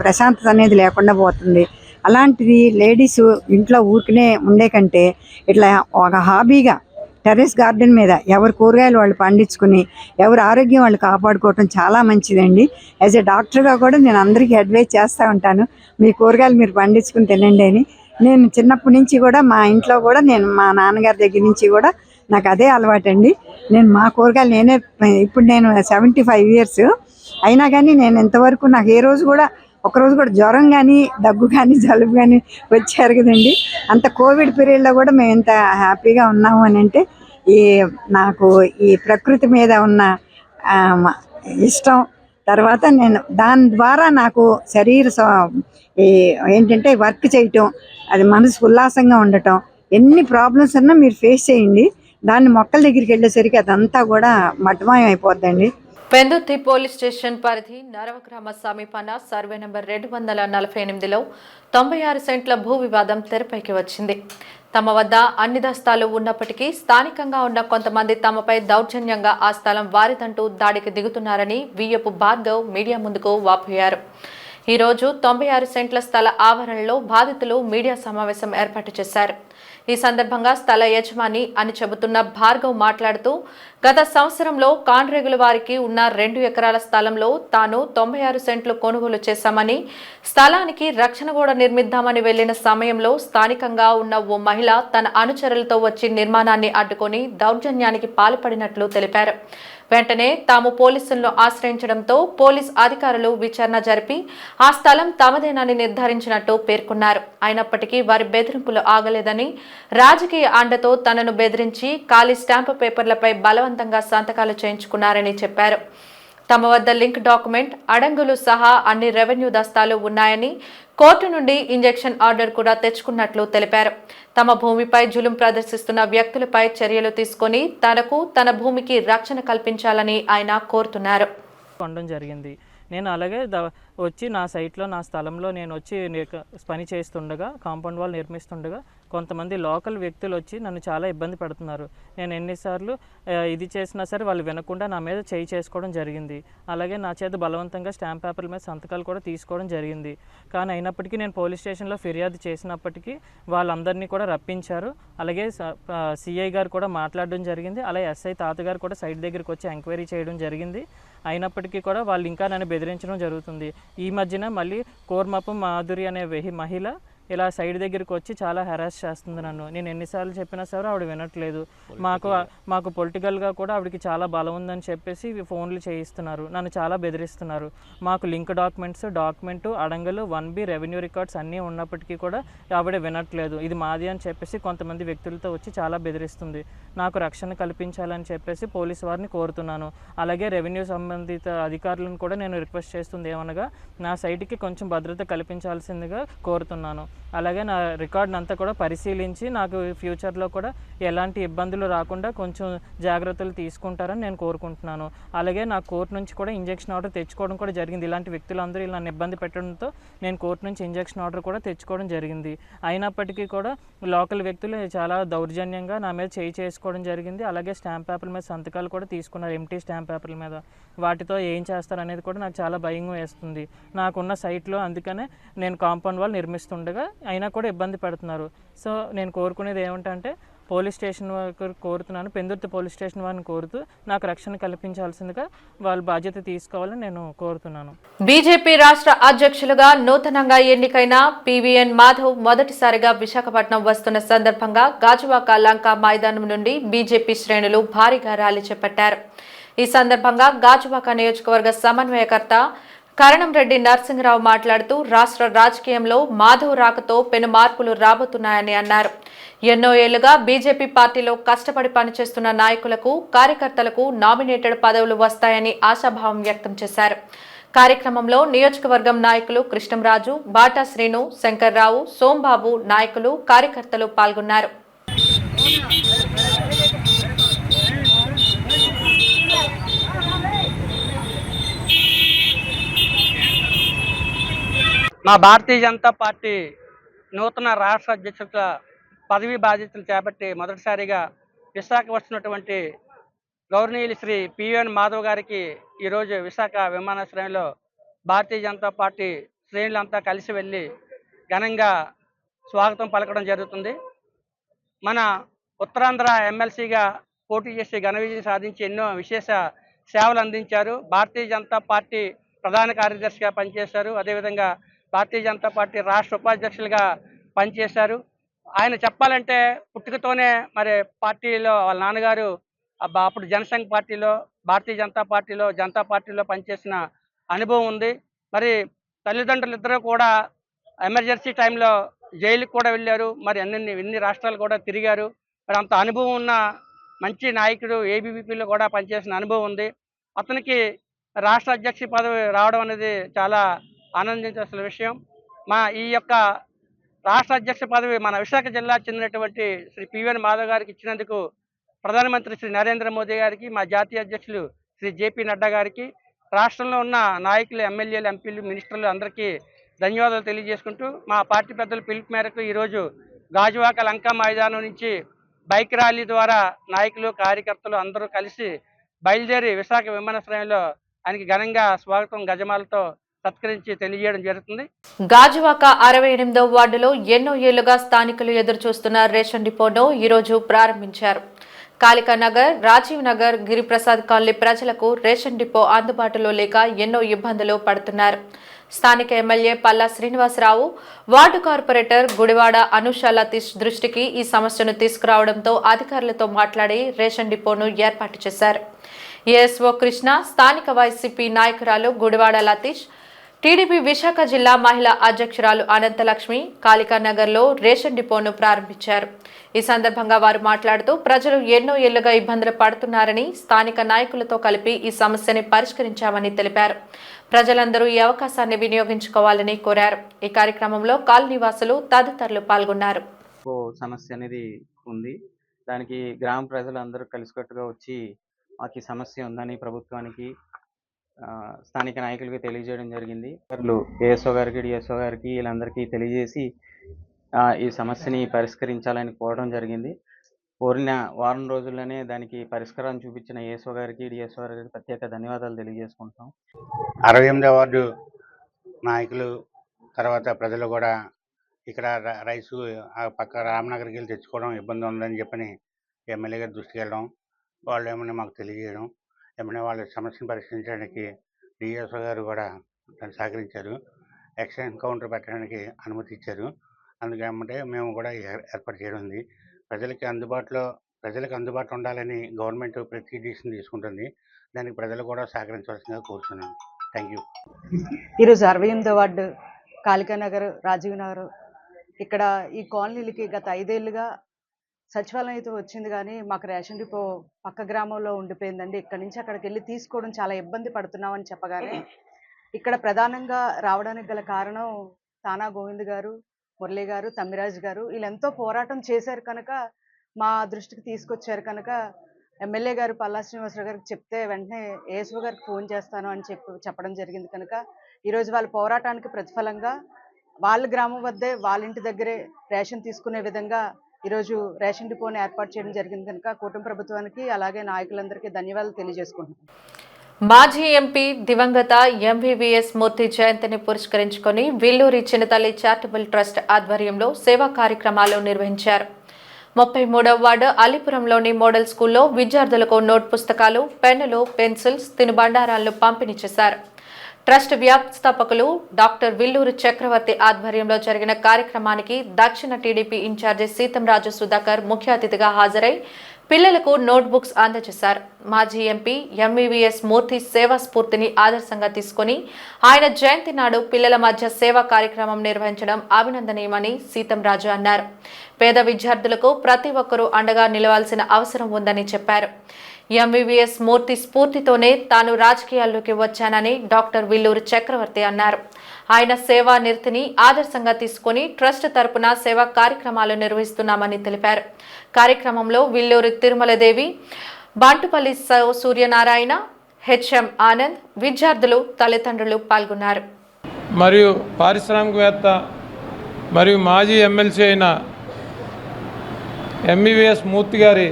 Speaker 11: ప్రశాంతత అనేది లేకుండా పోతుంది. అలాంటిది లేడీస్ ఇంట్లో ఊరికనే ఉండే కంటే ఇట్లా ఒక హాబీగా టెర్రస్ గార్డెన్ మీద ఎవరి కూరగాయలు వాళ్ళు పండించుకుని ఎవరి ఆరోగ్యం వాళ్ళు కాపాడుకోవటం చాలా మంచిదండి. యాజ్ ఎ డాక్టర్గా కూడా నేను అందరికీ అడ్వైజ్ చేస్తూ ఉంటాను, మీ కూరగాయలు మీరు పండించుకుని తినండి అని. నేను చిన్నప్పటి నుంచి కూడా మా ఇంట్లో కూడా మా నాన్నగారి దగ్గర నుంచి కూడా నాకు అదే అలవాటండి. నేను మా కూరగాయలు ఇప్పుడు నేను 75 years అయినా కానీ నేను ఇంతవరకు నాకు ఏ రోజు కూడా, ఒకరోజు కూడా జ్వరం కానీ, దగ్గు కానీ, జలుబు కానీ వచ్చారు కదండి. అంత కోవిడ్ పీరియడ్లో కూడా మేము ఇంత హ్యాపీగా ఉన్నాము అని అంటే నాకు ఈ ప్రకృతి మీద ఉన్న ఇష్టం, తర్వాత నేను దాని ద్వారా నాకు ఈ ఏంటంటే వర్క్ చేయటం, అది మనసు ఉల్లాసంగా ఉండటం, ఎన్ని ప్రాబ్లమ్స్ ఉన్నా మీరు ఫేస్ చేయండి, దాన్ని మొక్కల దగ్గరికి వెళ్ళేసరికి అదంతా కూడా మటమాయం అయిపోద్దండి.
Speaker 1: పెందుర్తి పోలీస్ స్టేషన్ పరిధి నరవగ్రామ సమీపాన సర్వే నంబర్ 248లో 96 సెంట్ల భూ వివాదం తెరపైకి వచ్చింది. తమ వద్ద అన్ని దస్తాలు ఉన్నప్పటికీ స్థానికంగా ఉన్న కొంతమంది తమపై దౌర్జన్యంగా ఆ స్థలం వారిదంటూ దాడికి దిగుతున్నారని వియ్యపు భార్గవ్ మీడియా ముందుకు వాపోయారు. ఈ రోజు 96 సెంట్ల స్థల ఆవరణలో బాధితులు మీడియా సమావేశం ఏర్పాటు చేశారు. ఈ సందర్భంగా స్థల యజమాని అని చెబుతున్న భార్గవ్ మాట్లాడుతూ, గత సంవత్సరంలో కాన్రేగుల వారికి ఉన్న 2 ఎకరాల స్థలంలో తాను 96 సెంట్లు కొనుగోలు చేశామని, స్థలానికి రక్షణ గోడ నిర్మిద్దామని వెళ్లిన సమయంలో స్థానికంగా ఉన్న ఓ మహిళ తన అనుచరులతో వచ్చి నిర్మాణాన్ని అడ్డుకొని దౌర్జన్యానికి పాల్పడినట్లు తెలిపారు. వెంటనే తాము పోలీసులను ఆశ్రయించడంతో పోలీస్ అధికారులు విచారణ జరిపి ఆ స్థలం తమదేనని నిర్ధారించినట్టు పేర్కొన్నారు. అయినప్పటికీ వారి బెదిరింపులు ఆగలేదని, రాజకీయ అండతో తనను బెదిరించి ఖాళీ స్టాంపు పేపర్లపై బలవంతంగా సంతకాలు చేయించుకున్నారని చెప్పారు. తమ వద్ద లింక్ డాక్యుమెంట్, అడంగులు సహా అన్ని రెవెన్యూ దస్తాలు ఉన్నాయని, కోర్టు నుండి ఇంజెక్షన్ ఆర్డర్ కూడా తెచ్చుకున్నట్లు తెలిపారు. తమ భూమిపై జులుం ప్రదర్శిస్తున్న వ్యక్తులపై చర్యలు తీసుకొని తనకు, తన భూమికి రక్షణ కల్పించాలని ఆయన కోరుతున్నారు.
Speaker 12: జరిగింది. నేను అలాగే వచ్చి నా సైట్లో, నా స్థలంలో నేను వచ్చి పని చేస్తుండగా, కాంపౌండ్ వాల్ నిర్మిస్తుండగా కొంతమంది లోకల్ వ్యక్తులు వచ్చి నన్ను చాలా ఇబ్బంది పెడుతున్నారు. నేను ఎన్నిసార్లు ఇది చేసినా సరే వాళ్ళు వినకుండా నా మీద చేయి చేసుకోవడం జరిగింది. అలాగే నా చేత బలవంతంగా స్టాంప్ పేపర్ల మీద సంతకాలు కూడా తీసుకోవడం జరిగింది. కానీ అయినప్పటికీ నేను పోలీస్ స్టేషన్లో ఫిర్యాదు చేసినప్పటికీ వాళ్ళందరినీ కూడా రప్పించారు. అలాగే సిఐ గారు కూడా మాట్లాడడం జరిగింది. అలాగే ఎస్ఐ తాతగారు కూడా సైట్ దగ్గరికి వచ్చి ఎంక్వైరీ చేయడం జరిగింది. అయినప్పటికీ కూడా వాళ్ళు ఇంకా నన్ను బెదిరించడం జరుగుతుంది. ఈ మధ్యన మళ్ళీ కోర్మపు మాధురి అనే మహిళ ఇలా సైడ్ దగ్గరికి వచ్చి చాలా హెరాస్ చేస్తుంది నన్ను. నేను ఎన్నిసార్లు చెప్పినా సరే ఆవిడ వినట్లేదు. మాకు పొలిటికల్గా కూడా ఆవిడకి చాలా బలం ఉందని చెప్పేసి ఫోన్లు చేయిస్తున్నారు, నన్ను చాలా బెదిరిస్తున్నారు. మాకు లింక్ డాక్యుమెంటు, అడంగలు, 1B రెవెన్యూ రికార్డ్స్ అన్నీ ఉన్నప్పటికీ కూడా ఆవిడ వినట్లేదు. ఇది మాది అని చెప్పేసి కొంతమంది వ్యక్తులతో వచ్చి చాలా బెదిరిస్తుంది. నాకు రక్షణ కల్పించాలని చెప్పేసి పోలీసు వారిని కోరుతున్నాను. అలాగే రెవెన్యూ సంబంధిత అధికారులను కూడా నేను రిక్వెస్ట్ చేస్తుంది ఏమనగా, నా సైట్కి కొంచెం భద్రత కల్పించాల్సిందిగా కోరుతున్నాను. అలాగే నా రికార్డును అంతా కూడా పరిశీలించి నాకు ఫ్యూచర్లో కూడా ఎలాంటి ఇబ్బందులు రాకుండా కొంచెం జాగ్రత్తలు తీసుకుంటారని నేను కోరుకుంటున్నాను. అలాగే నా కోర్టు నుంచి కూడా ఇంజెక్షన్ ఆర్డర్ తెచ్చుకోవడం కూడా జరిగింది. ఇలాంటి వ్యక్తులందరూ ఇలా ఇబ్బంది పెట్టడంతో నేను కోర్టు నుంచి ఇంజెక్షన్ ఆర్డర్ కూడా తెచ్చుకోవడం జరిగింది. అయినప్పటికీ కూడా లోకల్ వ్యక్తులు చాలా దౌర్జన్యంగా నా మీద చేయి చేసుకోవడం జరిగింది. అలాగే స్టాంప్ పేపర్ల మీద సంతకాలు కూడా తీసుకున్నారు, ఎంటీ స్టాంప్ పేపర్ల మీద. వాటితో ఏం చేస్తారనేది కూడా నాకు చాలా భయం వేస్తుంది. నాకున్న సైట్లో అందుకనే నేను కాంపౌండ్ వాల్ నిర్మిస్తుండగా అయినా కూడా ఇబ్బంది పెడుతున్నారు. సో నేను కోరుకునేది ఏమిటంటే పోలీస్ స్టేషన్ వారికి కోరుతున్నాను, పెందుర్తి పోలీస్ స్టేషన్ వారిని కోరుతూ నాకు రక్షణ కల్పించాల్సిందిగా వాళ్ళ బాధ్యత తీసుకోవాలని నేను కోరుతున్నాను.
Speaker 1: బీజేపీ రాష్ట్ర అధ్యక్షులుగా నూతనంగా ఎన్నికైన పివిఎన్ మాధవ్ మొదటిసారిగా విశాఖపట్నం వస్తున్న సందర్భంగా గాజువాక లంక మైదానం నుండి బీజేపీ శ్రేణులు భారీగా ర్యాలీ చేపట్టారు. ఈ సందర్భంగా గాజువాక నియోజకవర్గ సమన్వయకర్త కరణంరెడ్డి నరసింహరావు మాట్లాడుతూ, రాష్ట్ర రాజకీయంలో మాధవ్ రాకతో పెను మార్పులు రాబోతున్నాయని అన్నారు. ఎన్నో ఏళ్లుగా బీజేపీ పార్టీలో కష్టపడి పనిచేస్తున్న నాయకులకు, కార్యకర్తలకు నామినేటెడ్ పదవులు వస్తాయని ఆశాభావం వ్యక్తం చేశారు. కార్యక్రమంలో నియోజకవర్గం నాయకులు కృష్ణంరాజు, బాటా శ్రీను, శంకర్రావు, సోంబాబు, నాయకులు, కార్యకర్తలు పాల్గొన్నారు.
Speaker 13: మా భారతీయ జనతా పార్టీ నూతన రాష్ట్ర అధ్యక్షుల పదవీ బాధ్యతలు చేపట్టి మొదటిసారిగా విశాఖ వస్తున్నటువంటి గౌరవనీయులు శ్రీ పివిఎన్ మాధవ్ గారికి ఈరోజు విశాఖ విమానాశ్రయంలో భారతీయ జనతా పార్టీ శ్రేణులంతా కలిసి వెళ్ళి ఘనంగా స్వాగతం పలకడం జరుగుతుంది. మన ఉత్తరాంధ్ర ఎమ్మెల్సీగా పోటీ చేసి ఘన విజయం సాధించి ఎన్నో విశేష సేవలు అందించారు. భారతీయ జనతా పార్టీ ప్రధాన కార్యదర్శిగా పనిచేశారు. అదేవిధంగా భారతీయ జనతా పార్టీ రాష్ట్ర ఉపాధ్యక్షులుగా పనిచేశారు. ఆయన చెప్పాలంటే పుట్టుకతోనే మరి పార్టీలో వాళ్ళ నాన్నగారు అప్పుడు జనసంఘ్ పార్టీలో, భారతీయ జనతా పార్టీలో పనిచేసిన అనుభవం ఉంది. మరి తల్లిదండ్రులు ఇద్దరు కూడా ఎమర్జెన్సీ టైంలో జైలుకు కూడా వెళ్ళారు. మరి ఎన్ని రాష్ట్రాలు కూడా తిరిగారు. మరి అంత అనుభవం ఉన్న మంచి నాయకుడు, ఏబీవీపీలో కూడా పనిచేసిన అనుభవం ఉంది. అతనికి రాష్ట్ర అధ్యక్ష పదవి రావడం అనేది చాలా ఆనందించాల్సిన విషయం. మా ఈ యొక్క రాష్ట్ర అధ్యక్ష పదవి మన విశాఖ జిల్లాకు చెందినటువంటి శ్రీ పివిఎన్ మాధవ్ గారికి ఇచ్చినందుకు ప్రధానమంత్రి శ్రీ నరేంద్ర మోదీ గారికి, మా జాతీయ అధ్యక్షులు శ్రీ జేపీ నడ్డా గారికి, రాష్ట్రంలో ఉన్న నాయకులు, ఎమ్మెల్యేలు, ఎంపీలు, మినిస్టర్లు అందరికీ ధన్యవాదాలు తెలియజేసుకుంటూ, మా పార్టీ పెద్దల పిలుపు మేరకు ఈరోజు గాజువాక లంకా మైదానం నుంచి బైక్ ర్యాలీ ద్వారా నాయకులు, కార్యకర్తలు అందరూ కలిసి బయలుదేరి విశాఖ విమానాశ్రయంలో ఆయనకి ఘనంగా స్వాగతం గజమాలతో సత్కరించి తెలియజేయడం జరుగుతుంది.
Speaker 1: గాజువాక 68వ వార్డులో ఎన్నో ఏళ్లుగా స్థానికులు ఎదురు చూస్తున్న రేషన్ డిపోను ఈరోజు ప్రారంభించారు. కాళికా నగర్, రాజీవ్ నగర్, గిరిప్రసాద్ కాలనీ ప్రజలకు రేషన్ డిపో అందుబాటులో లేక ఎన్నో ఇబ్బందులు పడుతున్నారు. స్థానిక MLA Palla Srinivasarao, ward corporator Gudivada Anusha Latheesh దృష్టికి ఈ సమస్యను తీసుకురావడంతో అధికారులతో మాట్లాడి రేషన్ డిపోను ఏర్పాటు చేశారు. ఏఎస్ఓ కృష్ణ, స్థానిక వైసీపీ నాయకురాలు గుడివాడ లతీష్, టీడీపీ విశాఖ జిల్లా మహిళా అధ్యక్షురాలు అనంతలక్ష్మి కాళికా నగర్లో రేషన్ డిపోను ప్రారంభించారు. ఈ సందర్భంగా వారు మాట్లాడుతూ ప్రజలు ఎన్నో ఏళ్లుగా ఇబ్బందులు పడుతున్నారని, స్థానిక నాయకులతో కలిపి ఈ సమస్యని పరిష్కరించామని తెలిపారు. ప్రజలందరూ ఈ అవకాశాన్ని వినియోగించుకోవాలని కోరారు. ఈ కార్యక్రమంలో కాలనీవాసులు తదితరులు పాల్గొన్నారు.
Speaker 14: సమస్య అనేది ఉంది. దానికి గ్రామ ప్రజలు అందరూ కలిసికట్టుగా వచ్చి మాకు ఈ సమస్య ఉందని ప్రభుత్వానికి, స్థానిక నాయకులకి తెలియజేయడం జరిగింది. ఏఎస్ఓ గారికి, డిఎస్ఓ గారికి వీళ్ళందరికీ తెలియజేసి ఈ సమస్యని పరిష్కరించాలని కోరడం జరిగింది. కోరిన వారం రోజుల్లోనే దానికి పరిష్కారం చూపించిన ఏఎస్ఓ గారికి, డిఎస్ఓ గారికి ప్రత్యేక ధన్యవాదాలు తెలియజేసుకుంటాం.
Speaker 15: 68వ వార్డు నాయకులు తర్వాత ప్రజలు కూడా ఇక్కడ రైసు పక్క రామనగర్కి వెళ్ళి తెచ్చుకోవడం ఇబ్బంది ఉందని చెప్పని ఎమ్మెల్యే గారి దృష్టికి వెళ్ళడం, వాళ్ళు ఏమైనా మాకు తెలియజేయడం, ఏమైనా వాళ్ళ సమస్యను పరిష్కరించడానికి డిఎస్ఓ గారు కూడా దాన్ని సహకరించారు. ఎక్స్చేంజ్ కౌంటర్ పెట్టడానికి అనుమతి ఇచ్చారు. అందుకేమంటే మేము కూడా ఏర్పాటు చేయడం ఉంది. ప్రజలకు అందుబాటులో ఉండాలని గవర్నమెంట్ ప్రతి డిసిషన్ తీసుకుంటుంది. దానికి ప్రజలు కూడా సహకరించవలసిందిగా కోరుతున్నాను. Thank you.
Speaker 16: ఈరోజు 68వ వార్డు కాళికా నగర్, రాజీవ్ నగర్ ఇక్కడ ఈ కాలనీలకి గత 5 ఏళ్ళుగా సచివాలయం అయితే వచ్చింది, కానీ మాకు రేషన్ డిపో పక్క గ్రామంలో ఉండిపోయిందండి. ఇక్కడి నుంచి అక్కడికి వెళ్ళి తీసుకోవడం చాలా ఇబ్బంది పడుతున్నామని చెప్పగానే ఇక్కడ ప్రధానంగా రావడానికి గల కారణం తానా గోవింద్ గారు, మురళి గారు, తమ్మిరాజు గారు వీళ్ళు ఎంతో పోరాటం చేశారు కనుక మా దృష్టికి తీసుకొచ్చారు. కనుక ఎమ్మెల్యే గారు పల్లా శ్రీనివాసరావు గారికి చెప్తే వెంటనే ఏఎస్ఓ గారికి ఫోన్ చేస్తాను అని చెప్పడం జరిగింది. కనుక ఈరోజు వాళ్ళ పోరాటానికి ప్రతిఫలంగా వాళ్ళ గ్రామం వద్దే వాళ్ళ ఇంటి దగ్గరే రేషన్ తీసుకునే విధంగా ఈరోజు రేషన్ డిపోని ఏర్పాటు చేయడం జరిగింది. కనుక కూటమి ప్రభుత్వానికి అలాగే నాయకులందరికీ ధన్యవాదాలు తెలియజేసుకుంటున్నాను.
Speaker 1: మాజీ ఎంపీ దివంగత ఎంవీవీఎస్ మూర్తి జయంతిని పురస్కరించుకొని విల్లూరి చిన్నతల్లి చారిటబుల్ ట్రస్ట్ ఆధ్వర్యంలో సేవా కార్యక్రమాలు నిర్వహించారు. 33వ వార్డు అలీపురంలోని మోడల్ స్కూల్లో విద్యార్థులకు నోట్ పుస్తకాలు, పెన్నులు, పెన్సిల్స్, తినుబండారాలను పంపిణీ చేశారు. ట్రస్ట్ వ్యవస్థాపకులు డాక్టర్ విల్లూరు చక్రవర్తి ఆధ్వర్యంలో జరిగిన కార్యక్రమానికి దక్షిణ టీడీపీ ఇన్ఛార్జి సీతంరాజు సుధాకర్ ముఖ్య అతిథిగా హాజరై పిల్లలకు నోట్బుక్స్ అందజేశారు. మాజీ ఎంపీ ఎంవీవీఎస్ మూర్తి సేవా స్ఫూర్తిని ఆదర్శంగా తీసుకుని ఆయన జయంతి నాడు పిల్లల మధ్య సేవా కార్యక్రమం నిర్వహించడం అభినందనీయమని సీతంరాజు అన్నారు. పేద విద్యార్థులకు ప్రతి ఒక్కరూ అండగా నిలవాల్సిన అవసరం ఉందని చెప్పారు. ఎంవీవీఎస్ మూర్తి స్ఫూర్తితోనే తాను రాజకీయాల్లోకి వచ్చానని డాక్టర్ విల్లూరు చక్రవర్తి అన్నారు. ఆయన సేవా నిరతిని ఆదర్శంగా తీసుకుని ట్రస్ట్ తరపున సేవా కార్యక్రమాలు నిర్వహిస్తున్నామని తెలిపారు. కార్యక్రమంలో విల్లూరు తిరుమలదేవి, బాంటుపల్లి సూర్యనారాయణ, హెచ్ఎం ఆనంద్, విద్యార్థులు, తల్లిదండ్రులు పాల్గొన్నారు.
Speaker 17: మరియు పారిశ్రామికవేత్త మరియు మాజీ ఎమ్మెల్సీ అయిన ఎంవీవీఎస్ మూర్తి గారి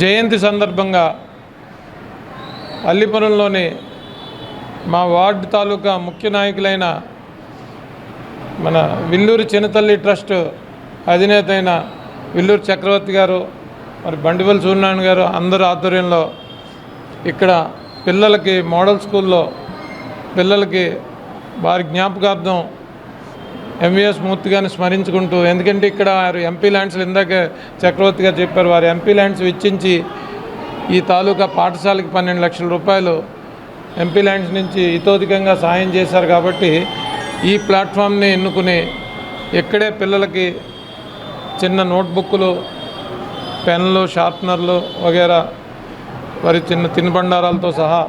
Speaker 17: జయంతి సందర్భంగా అల్లిపురంలోని మా వార్డు తాలూకా ముఖ్య నాయకులైన మన విల్లూరు చిన్నతల్లి ట్రస్ట్ అధినేత అయిన విల్లూరు చక్రవర్తి గారు, మరి బండిపల్లి సూర్యనారాయణ గారు అందరూ ఆధ్వర్యంలో ఇక్కడ పిల్లలకి మోడల్ స్కూల్లో పిల్లలకి వారి జ్ఞాపకార్థం ఎంవీఎస్ మూర్తి గారిని స్మరించుకుంటూ, ఎందుకంటే ఇక్కడ ఎంపీ ల్యాండ్స్లు ఇందాక చక్రవర్తి గారు చెప్పారు, వారి ఎంపీ ల్యాండ్స్ వెచ్చించి ఈ తాలూకా పాఠశాలకి 12 లక్షల రూపాయలు ఎంపీ ల్యాండ్స్ నుంచి ఇతోధికంగా సాయం చేశారు. కాబట్టి ఈ ప్లాట్ఫామ్ని ఎన్నుకుని ఇక్కడే పిల్లలకి చిన్న నోట్బుక్లు, పెన్నులు, షార్ప్నర్లు వగేరా వారి చిన్న తినుబండారాలతో సహా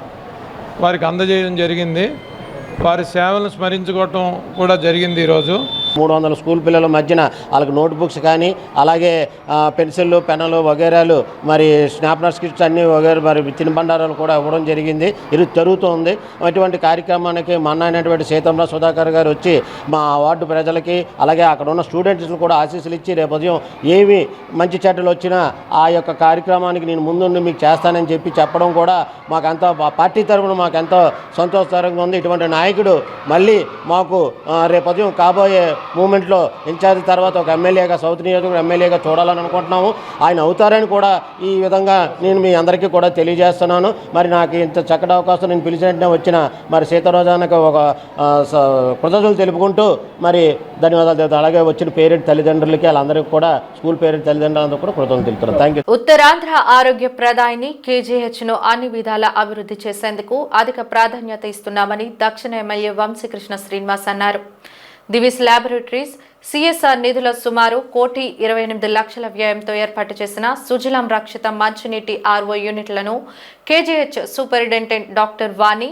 Speaker 17: వారికి అందజేయడం జరిగింది. వారి సేవలను స్మరించుకోవటం కూడా జరిగింది. ఈరోజు
Speaker 18: 300 స్కూల్ పిల్లల మధ్యన వాళ్ళకి నోట్బుక్స్ కానీ అలాగే పెన్సిళ్ళు, పెన్నులు వగేరాలు, మరి స్నాప్నర్స్ కిట్స్ అన్నీ వగేరా మరి తినుబండారాలు కూడా ఇవ్వడం జరిగింది. ఇది జరుగుతుంది. అటువంటి కార్యక్రమానికి మొన్న అయినటువంటి సీతంరావు సుధాకర్ గారు వచ్చి మా వార్డు ప్రజలకి అలాగే అక్కడ ఉన్న స్టూడెంట్స్కి కూడా ఆశీస్సులు ఇచ్చి రేపు ఉదయం ఏవి మంచి చెడ్డలు వచ్చినా ఆ యొక్క కార్యక్రమానికి నేను ముందుండి మీకు చేస్తానని చెప్పడం కూడా మాకెంతో పార్టీ తరఫున మాకెంతో సంతోషకరంగా ఉంది. ఇటువంటి నాయకుడు మళ్ళీ మాకు రేపు ఉదయం కాబోయే మూమెంట్లో ఇన్ఛార్జ్ తర్వాత ఒక ఎమ్మెల్యేగా సౌత్ నియోజకవర్గం ఎమ్మెల్యేగా చూడాలని అనుకుంటున్నాము. ఆయన అవుతారని కూడా ఈ విధంగా నేను మీ అందరికీ కూడా తెలియజేస్తున్నాను. మరి నాకు ఇంత చక్కటి అవకాశం నేను పిలిచినట్టునే వచ్చిన మరి సీతారోజానికి ఒక కృతజ్ఞతలు తెలుపుకుంటూ మరి ధన్యవాదాలు తెలుపుతాను. అలాగే వచ్చిన పేరెంట్ తల్లిదండ్రులకి వాళ్ళందరికీ కూడా స్కూల్ పేరెంట్ తల్లిదండ్రులందరూ కూడా కృతజ్ఞతలు తెలుపుతున్నాను. Thank you.
Speaker 1: ఉత్తరాంధ్ర ఆరోగ్య ప్రదాయిని కేజీహెచ్ను అన్ని విధాలా అభివృద్ధి చేసేందుకు అధిక ప్రాధాన్యత ఇస్తున్నామని దక్షిణ ఎమ్మెల్యే వంశీకృష్ణ శ్రీనివాస్ అన్నారు. దివిస్ ల్యాబొరేటరీస్ సిఎస్ఆర్ నిధుల సుమారు 1,28,00,000 వ్యయంతో ఏర్పాటు చేసిన సుజలాం రక్షిత మంచినీటి ఆర్ఓ యూనిట్లను KGH superintendent doctor Vani,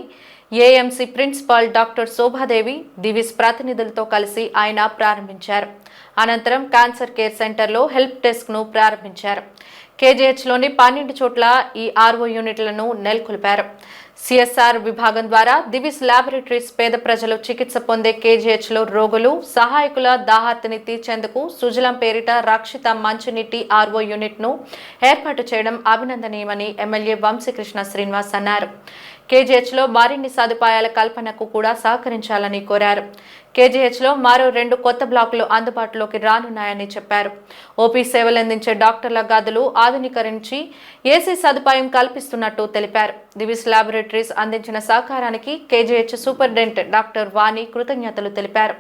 Speaker 1: AMC principal doctor Shobhadevi, Divis ప్రతినిధులతో కలిసి ఆయన ప్రారంభించారు. అనంతరం క్యాన్సర్ కేర్ సెంటర్లో హెల్ప్ డెస్క్ను ప్రారంభించారు. కేజీహెచ్లోని 12 చోట్ల ఈ ఆర్ఓ యూనిట్లను నెలకొల్పారు. సిఎస్ఆర్ విభాగం ద్వారా దివిస్ ల్యాబొరేటరీస్ పేద ప్రజలు చికిత్స పొందే కేజీహెచ్లో రోగులు, సహాయకుల దాహార్తిని తీర్చేందుకు సుజలాం పేరిట రక్షిత మంచినీటి ఆర్ఓ యూనిట్ను ఏర్పాటు చేయడం అభినందనీయమని ఎమ్మెల్యే వంశీకృష్ణ శ్రీనివాస్ అన్నారు. కేజీహెచ్లో మరిన్ని సదుపాయాల కల్పనకు కూడా సహకరించాలని కోరారు. కేజీహెచ్లో మరో 2 కొత్త బ్లాకులు అందుబాటులోకి రానున్నాయని చెప్పారు. ఓపీ సేవలందించే డాక్టర్ల గదులు ఆధునీకరించి ఏసీ సదుపాయం కల్పిస్తున్నట్టు తెలిపారు. దివిస్ ల్యాబొరేటరీస్ అందించిన సహకారానికి కేజీహెచ్ సూపరింటెండెంట్ డాక్టర్ వాణి కృతజ్ఞతలు తెలిపారు.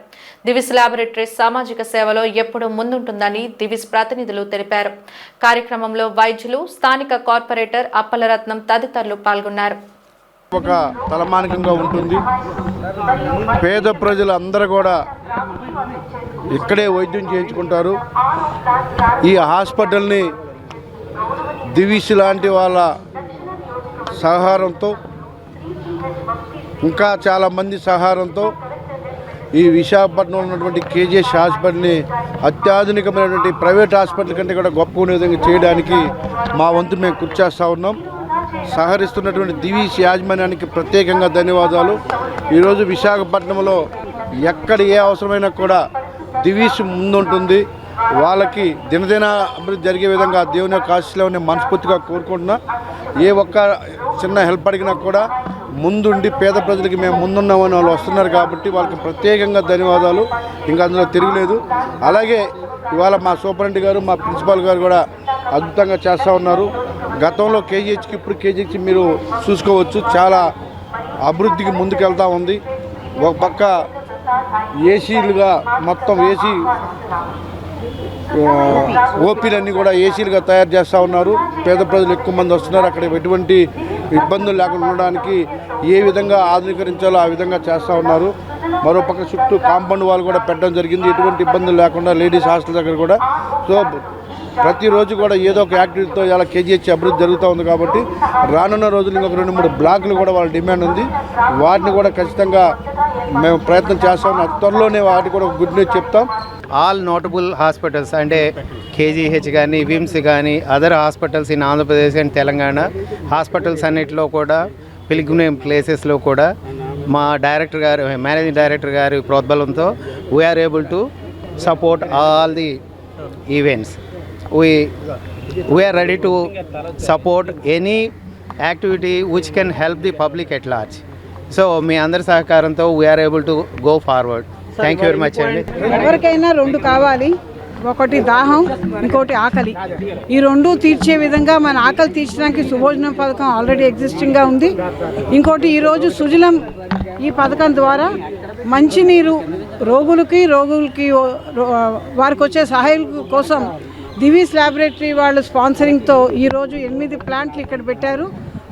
Speaker 1: దివిస్ ల్యాబొరేటరీస్ సామాజిక సేవలో ఎప్పుడూ ముందుంటుందని దివిస్ ప్రతినిధులు తెలిపారు. కార్యక్రమంలో వైద్యులు, స్థానిక కార్పొరేటర్ అప్పలరత్నం తదితరులు పాల్గొన్నారు.
Speaker 19: ఒక తలమానికంగా ఉంటుంది. పేద ప్రజలు అందరూ కూడా ఇక్కడే వైద్యం చేయించుకుంటారు. ఈ హాస్పిటల్ని దివిస్ లాంటి వాళ్ళ సహకారంతో, ఇంకా చాలామంది సహకారంతో ఈ విశాఖపట్నంలో ఉన్నటువంటి కేజీహెచ్ హాస్పిటల్ని అత్యాధునికమైనటువంటి ప్రైవేట్ హాస్పిటల్ కంటే కూడా గొప్ప విధంగా చేయడానికి మా వంతు మేము కృషి చేస్తూ ఉన్నాం. సహకరిస్తున్నటువంటి దివిస్ యాజమాన్యానికి ప్రత్యేకంగా ధన్యవాదాలు. ఈరోజు విశాఖపట్నంలో ఎక్కడ ఏ అవసరమైనా కూడా దివిస్ ముందుంటుంది. వాళ్ళకి దినదిన అభివృద్ధి జరిగే విధంగా దేవుని యొక్క ఆశీస్సులను మనస్ఫూర్తిగా కోరుకుంటున్నా. ఏ ఒక్క చిన్న హెల్ప్ అడిగినా కూడా ముందుండి పేద ప్రజలకి మేము ముందున్నామని వాళ్ళు వస్తున్నారు కాబట్టి వాళ్ళకి ప్రత్యేకంగా ధన్యవాదాలు. ఇంకా అందులో తిరగలేదు. అలాగే ఇవాళ మా సూపరింటెండెంట్ గారు, మా ప్రిన్సిపాల్ గారు కూడా అద్భుతంగా చేస్తూ ఉన్నారు. గతంలో కేజీహెచ్కి ఇప్పుడు కేజీహెచ్ మీరు చూసుకోవచ్చు, చాలా అభివృద్ధికి ముందుకెళ్తూ ఉంది. ఒక పక్క ఏసీలుగా మొత్తం ఏసీ ఓపీలన్నీ కూడా ఏసీలుగా తయారు చేస్తూ ఉన్నారు. పేద ప్రజలు ఎక్కువ మంది వస్తున్నారు. అక్కడ ఎటువంటి ఇబ్బందులు లేకుండా ఉండడానికి ఏ విధంగా ఆధునీకరించాలో ఆ విధంగా చేస్తూ ఉన్నారు. మరోపక్క చుట్టూ కాంపౌండ్ వాళ్ళు కూడా పెట్టడం జరిగింది, ఎటువంటి ఇబ్బందులు లేకుండా లేడీస్ హాస్టల్ దగ్గర కూడా. సో ప్రతిరోజు కూడా ఏదో ఒక యాక్టివిటీతో ఇలా కేజీహెచ్ అభివృద్ధి జరుగుతూ ఉంది కాబట్టి రానున్న రోజులు ఇంకొక 2-3 బ్లాకులు కూడా వాళ్ళ డిమాండ్ ఉంది. వాటిని కూడా ఖచ్చితంగా మేము ప్రయత్నం చేస్తాం. త్వరలోనే వాటికి కూడా గుడ్ న్యూస్ చెప్తాం.
Speaker 20: ఆల్ నోటబుల్ హాస్పిటల్స్ అంటే కేజీహెచ్ కానీ, విమ్స్ కానీ, other hospitals in Andhra Pradesh and Telangana hospitals అన్నిటిలో కూడా, పిల్గ్రిమ్ ప్లేసెస్లో కూడా మా డైరెక్టర్ గారు, మేనేజింగ్ డైరెక్టర్ గారి ప్రోద్బలంతో we are able to support all the events. We are ready to support any activity which can help the public at large. So మీ అందరి సహకారంతో we are able to go forward. Thank you very much అండి.
Speaker 21: ఎవరికైనా 2 కావాలి, ఒకటి దాహం, ఇంకోటి ఆకలి. ఈ 2 తీర్చే విధంగా మన ఆకలి తీర్చడానికి సుభోజనం పథకం ఆల్రెడీ ఎగ్జిస్టింగ్గా ఉంది. ఇంకోటి ఈరోజు సుజలం ఈ పథకం ద్వారా మంచినీరు రోగులకి వారికి వచ్చే సహాయం కోసం దివిస్ ల్యాబొరేటరీ వాళ్ళు స్పాన్సరింగ్తో ఈరోజు 8 ప్లాంట్లు ఇక్కడ పెట్టారు.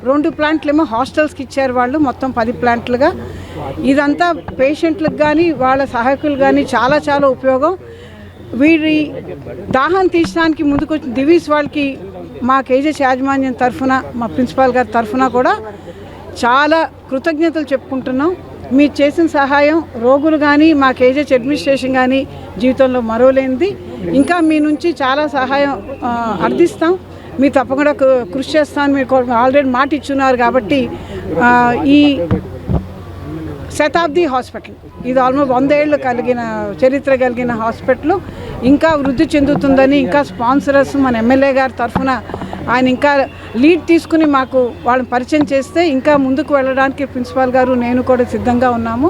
Speaker 21: 2 ప్లాంట్లు ఏమో హాస్టల్స్కి ఇచ్చారు వాళ్ళు, మొత్తం 10 ప్లాంట్లుగా. ఇదంతా పేషెంట్లకు కానీ వాళ్ళ సహాయకులు కానీ చాలా చాలా ఉపయోగం. వీరి దాహం తీర్చడానికి ముందుకు వచ్చిన దివిస్ వాళ్ళకి మా కేజీహెచ్ యాజమాన్యం తరఫున, మా ప్రిన్సిపాల్ గారి తరఫున కూడా చాలా కృతజ్ఞతలు చెప్పుకుంటున్నాం. మీరు చేసిన సహాయం రోగులు కానీ మా కేజీహెచ్ అడ్మినిస్ట్రేషన్ కానీ జీవితంలో మరోలేనిది. ఇంకా మీ నుంచి చాలా సహాయం అర్థిస్తాం. మీరు తప్పకుండా కృషి చేస్తాను. మీరు ఆల్రెడీ మాట ఇచ్చున్నారు కాబట్టి ఈ శతాబ్ది హాస్పిటల్ ఇది ఆల్మోస్ట్ 100 ఏళ్ళు కలిగిన చరిత్ర కలిగిన హాస్పిటల్ ఇంకా వృద్ధి చెందుతుందని, ఇంకా స్పాన్సరర్స్ మన ఎమ్మెల్యే గారి తరఫున ఆయన ఇంకా లీడ్ తీసుకుని మాకు వాళ్ళని పరిచయం చేస్తే ఇంకా ముందుకు వెళ్ళడానికి ప్రిన్సిపాల్ గారు నేను కూడా సిద్ధంగా ఉన్నాము.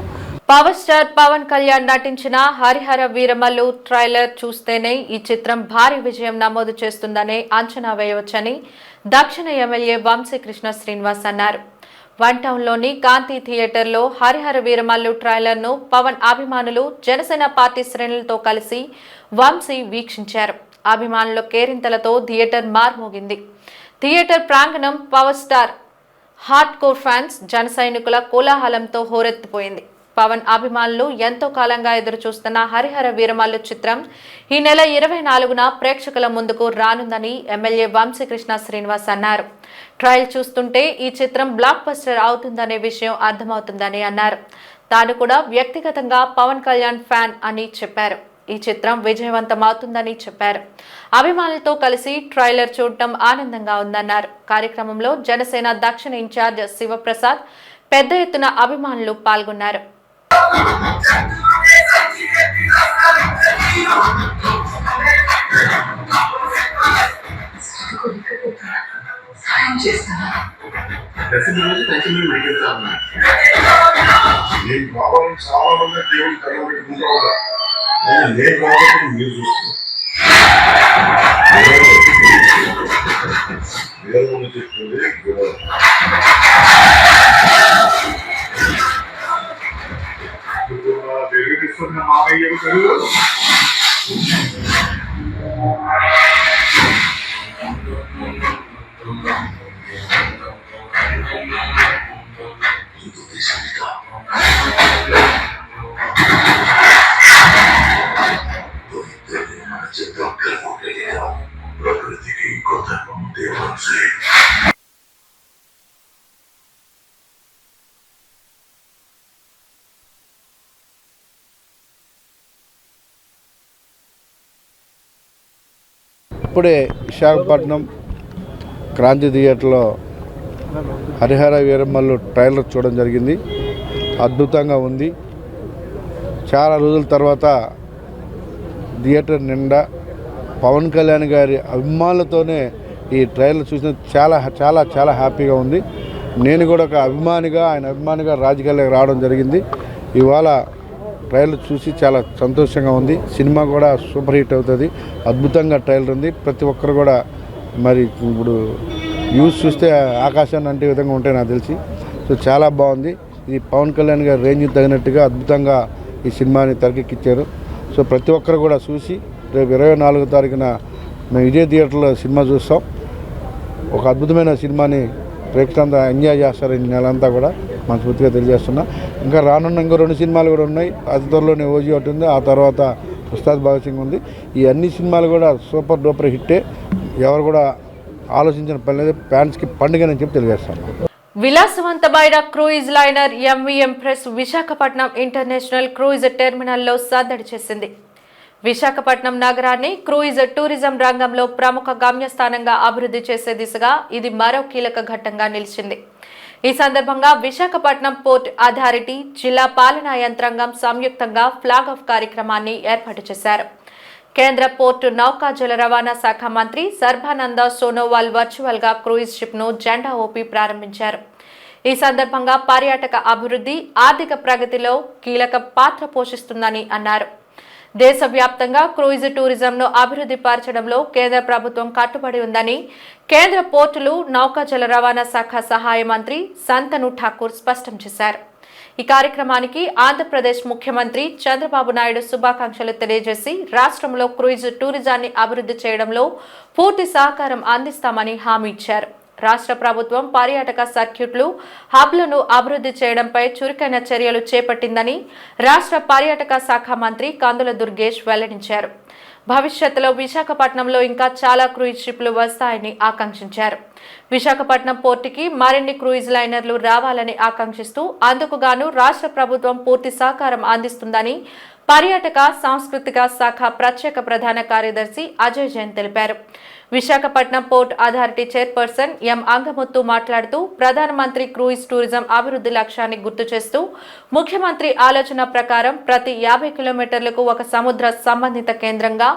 Speaker 1: పవర్ స్టార్ పవన్ కళ్యాణ్ నటించిన హరిహర వీరమల్లు ట్రైలర్ చూస్తేనే ఈ చిత్రం భారీ విజయం నమోదు చేస్తుందనే అంచనా వేయవచ్చని దక్షిణ ఎమ్మెల్యే వంశీకృష్ణ శ్రీనివాస్ అన్నారు. వన్ టౌన్లోని కాంతి థియేటర్లో హరిహర వీరమల్లు ట్రైలర్ను పవన్ అభిమానులు జనసేన పార్టీ శ్రేణులతో కలిసి వంశీ వీక్షించారు. అభిమానుల కేరింతలతో థియేటర్ మార్మోగింది. థియేటర్ ప్రాంగణం power star hard core fans జన సైనికుల కోలాహలంతో హోరెత్తిపోయింది. పవన్ అభిమానులు ఎంతో కాలంగా ఎదురుచూస్తున్న హరిహర వీరమల్లు చిత్రం ఈ నెల 24న ప్రేక్షకుల ముందుకు రానుందని ఎమ్మెల్యే వంశీకృష్ణ శ్రీనివాస్ అన్నారు. ట్రయల్ చూస్తుంటే ఈ చిత్రం బ్లాక్ బస్టర్ అవుతుందనే విషయం అర్థమవుతుందని అన్నారు. తాను కూడా వ్యక్తిగతంగా పవన్ కళ్యాణ్ ఫ్యాన్ అని చెప్పారు. ఈ చిత్రం విజయవంతమవుతుందని చెప్పారు. అభిమానులతో కలిసి ట్రైలర్ చూడటం ఆనందంగా ఉందన్నారు. కార్యక్రమంలో జనసేన దక్షిణ ఇన్ఛార్జ్ శివప్రసాద్ పెద్ద ఎత్తున అభిమానులు పాల్గొన్నారు.
Speaker 19: ఇప్పుడే విశాఖపట్నం క్రాంతి థియేటర్లో హరిహర వీరమల్లు ట్రైలర్ చూడడం జరిగింది. అద్భుతంగా ఉంది. చాలా రోజుల తర్వాత థియేటర్ నిండా పవన్ కళ్యాణ్ గారి అభిమానులతోనే ఈ ట్రైలర్ చూసిన చాలా చాలా చాలా హ్యాపీగా ఉంది. నేను కూడా ఒక అభిమానిగా ఆయన అభిమానిగా రాజకీయాల్లోకి రావడం జరిగింది. ఇవాళ ట్రైలర్ చూసి చాలా సంతోషంగా ఉంది. సినిమా కూడా సూపర్ హిట్ అవుతుంది. అద్భుతంగా ట్రైలర్ ఉంది. ప్రతి ఒక్కరు కూడా మరి ఇప్పుడు యూస్ చూస్తే ఆకాశాన్ని అంటే విధంగా ఉంటాయి నాకు తెలిసి. సో చాలా బాగుంది. ఇది పవన్ కళ్యాణ్ గారి రేంజ్ తగినట్టుగా అద్భుతంగా ఈ సినిమాని తెరకెక్కించారు. సో ప్రతి ఒక్కరు కూడా చూసి రేపు 24వ తారీఖున మేము ఇదే థియేటర్లో సినిమా చూస్తాం. ఒక అద్భుతమైన సినిమాని ప్రేక్షకులంతా ఎంజాయ్ చేస్తారు ఈ నెలంతా కూడా మనస్ఫూర్తిగా తెలియజేస్తున్నా. ఇంకా రానున్న ఇంకో 2 సినిమాలు కూడా ఉన్నాయి. అతి త్వరలోనే ఓజీ ఒకటి ఉంది. ఆ తర్వాత ఉస్తాద్ భగత్ సింగ్ ఉంది. ఈ అన్ని సినిమాలు కూడా సూపర్ డూపర్ హిట్టే. ఎవరు కూడా ఆలోచించిన పని లేదు. ఫ్యాన్స్కి పండుగని చెప్పి తెలియజేస్తాను.
Speaker 1: విలాసవంతమైన cruise liner MV empress Visakhapatnam international cruise టెర్మినల్లో సందడి చేసింది. విశాఖపట్నం నగరాన్ని క్రూయిజ్ టూరిజం రంగంలో ప్రముఖ గమ్యస్థానంగా అభివృద్ధి చేసే దిశగా ఇది మరో కీలక ఘట్టంగా నిలిచింది. ఈ సందర్భంగా విశాఖపట్నం పోర్ట్ అథారిటీ, జిల్లా పాలనా యంత్రాంగం సంయుక్తంగా ఫ్లాగ్ ఆఫ్ కార్యక్రమాన్ని ఏర్పాటు చేశారు. కేంద్ర పోర్టు నౌకా జల రవాణా శాఖ మంత్రి సర్బానంద సోనోవాల్ వర్చువల్ గా క్రూయిజ్ షిప్ ను జెండా ఊపి ప్రారంభించారు. ఈ సందర్భంగా పర్యాటక అభివృద్ధి, ఆర్థిక ప్రగతిలో కీలక పాత్ర పోషిస్తుందని అన్నారు. దేశవ్యాప్తంగా క్రూయిజ్ టూరిజంను అభివృద్ధి పరచడంలో కేంద్ర ప్రభుత్వం కట్టుబడి ఉందని కేంద్ర పోర్టులు, నౌకా జల రవాణా శాఖ సహాయ మంత్రి సంతను ఠాకూర్ స్పష్టం చేశారు. ఈ కార్యక్రమానికి ఆంధ్రప్రదేశ్ ముఖ్యమంత్రి చంద్రబాబు నాయుడు శుభాకాంక్షలు తెలియజేసి రాష్ట్రంలో క్రూయిజ్ టూరిజాన్ని అభివృద్ధి చేయడంలో పూర్తి సహకారం అందిస్తామని హామీ ఇచ్చారు. రాష్ట్ర ప్రభుత్వం పర్యాటక సర్క్యూట్లు, హబ్లను అభివృద్ధి చేయడంపై చురుకైన చర్యలు చేపట్టిందని రాష్ట్ర పర్యాటక శాఖ మంత్రి కందుల దుర్గేష్ వెల్లడించారు. భవిష్యత్తులో విశాఖపట్నంలో ఇంకా చాలా క్రూయిజ్ షిప్లు వస్తాయని ఆకాంక్షించారు. విశాఖపట్నం పోర్టుకి మరిన్ని క్రూయిజ్ లైనర్లు రావాలని ఆకాంక్షిస్తూ అందుకు గాను రాష్ట్ర ప్రభుత్వం పూర్తి సహకారం అందిస్తుందని పర్యాటక సాంస్కృతిక శాఖ ప్రత్యేక ప్రధాన కార్యదర్శి అజయ్ జైన్ తెలిపారు. విశాఖపట్నం పోర్ట్ అథారిటీ చైర్పర్సన్ ఎం అంగముత్తు మాట్లాడుతూ ప్రధానమంత్రి క్రూయిజ్ టూరిజం అభివృద్ధి లక్ష్యాన్ని గుర్తు చేస్తూ ముఖ్యమంత్రి ఆలోచన ప్రకారం ప్రతి 50 కిలోమీటర్లకు ఒక సముద్ర సంబంధిత కేంద్రంగా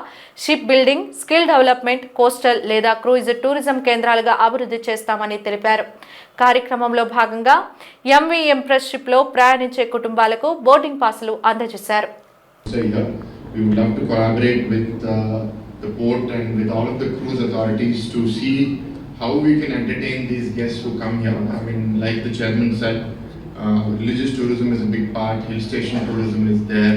Speaker 1: ship building, skill development, coastal లేదా క్రూయిజ్ టూరిజం కేంద్రాలుగా అభివృద్ధి చేస్తామని తెలిపారు. కార్యక్రమంలో భాగంగా ఎంవి ఎంప్రెస్ షిప్ లో ప్రయాణించే కుటుంబాలకు బోర్డింగ్ పాసులు అందజేశారు.
Speaker 2: The port and with all of the cruise authorities to see how we can entertain these guests who come here. I mean, like the chairman said, religious tourism is a big part, hill station tourism is there,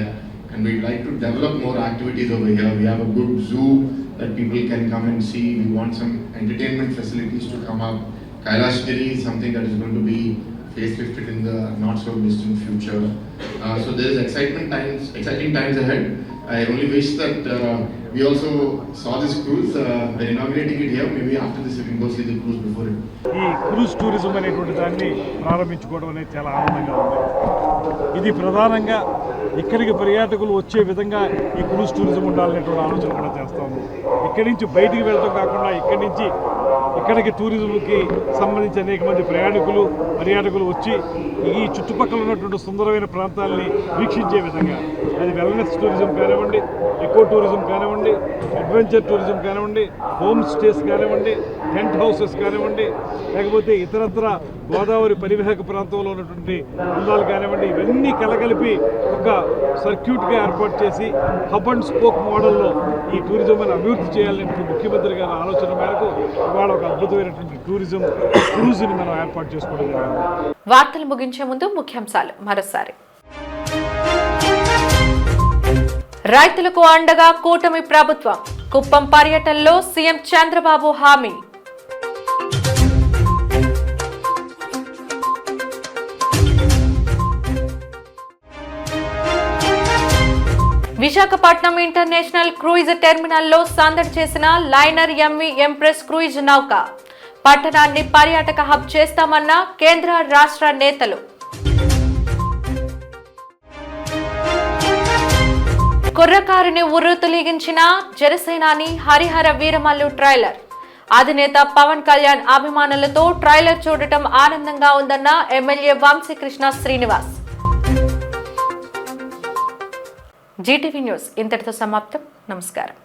Speaker 2: and we'd like to develop more activities over here. We have a good zoo that people can come and see. We want some entertainment facilities to come up. Kailashgiri is something that is going to be facelifted in the not so distant future. So there is exciting times ahead. I only wish that we also saw this cruise. They're inaugurating it here. Maybe after this we can go see the cruise before it.
Speaker 4: ఈ cruise tourism అనేటువంటి దాన్ని ప్రారంభించుకోవడం అనేది చాలా ఆనందంగా ఉంది. ఇది ప్రధానంగా ఇక్కడికి పర్యాటకులు వచ్చే విధంగా ఈ క్రూజ్ టూరిజం ఉండాలనేటువంటి ఆలోచన కూడా చేస్తాము. ఇక్కడి నుంచి బయటికి వెళ్ళడం కాకుండా ఇక్కడి నుంచి ఇక్కడికి టూరిజంకి సంబంధించి అనేక మంది పర్యాటకులు వచ్చి ఈ చుట్టుపక్కల ఉన్నటువంటి సుందరమైన ప్రాంతాలని వీక్షించే విధంగా అది వెల్నెస్ టూరిజం కానివ్వండి, ఎకో టూరిజం కానివ్వండి, అడ్వెంచర్ టూరిజం కానివ్వండి, హోమ్ స్టేస్ కానివ్వండి, టెంట్ హౌసెస్ కానివ్వండి, లేకపోతే ఇతరత్ర గోదావరి పరివాహక ప్రాంతంలో ఉన్నటువంటి బృందాలు కానివ్వండి, ఇవన్నీ కలగలిపి ఒక సర్క్యూట్గా ఏర్పాటు చేసి హబ్ అండ్ స్పోక్ మోడల్లో ఈ టూరిజం అభివృద్ధి చేయాలనేటువంటి ముఖ్యమంత్రి గారి ఆలోచన మేరకు ఇవాళ ఒక అద్భుతమైనటువంటి టూరిజం క్రూజ్ని మనం ఏర్పాటు చేసుకోవడం జరిగింది.
Speaker 1: వార్తలు ముగించే ముందు ముఖ్యాంశాలు మరోసారి. రైతులకు అండగా కూటమి ప్రభుత్వం, కుప్పం పర్యటనలో సీఎం చంద్రబాబు హామీ. విశాఖపట్నం ఇంటర్నేషనల్ క్రూయిజ్ టెర్మినల్లో సందడి చేసిన లైనర్ ఎంవి ఎంప్రెస్ క్రూయిజ్ నౌక. పట్టణాన్ని పర్యాటక హబ్ చేస్తామన్న కేంద్ర రాష్ట్ర నేతలు. కుర్రకారుని ఉర్రూతలీగించిన జనసేనాని హరిహర వీరమల్లు ట్రైలర్. అధినేత పవన్ కళ్యాణ్ అభిమానులతో ట్రైలర్ చూడటం ఆనందంగా ఉందన్న MLA Vamsikrishna Srinivas. GTV news ఇంతటితో సమాప్తం. నమస్కారం.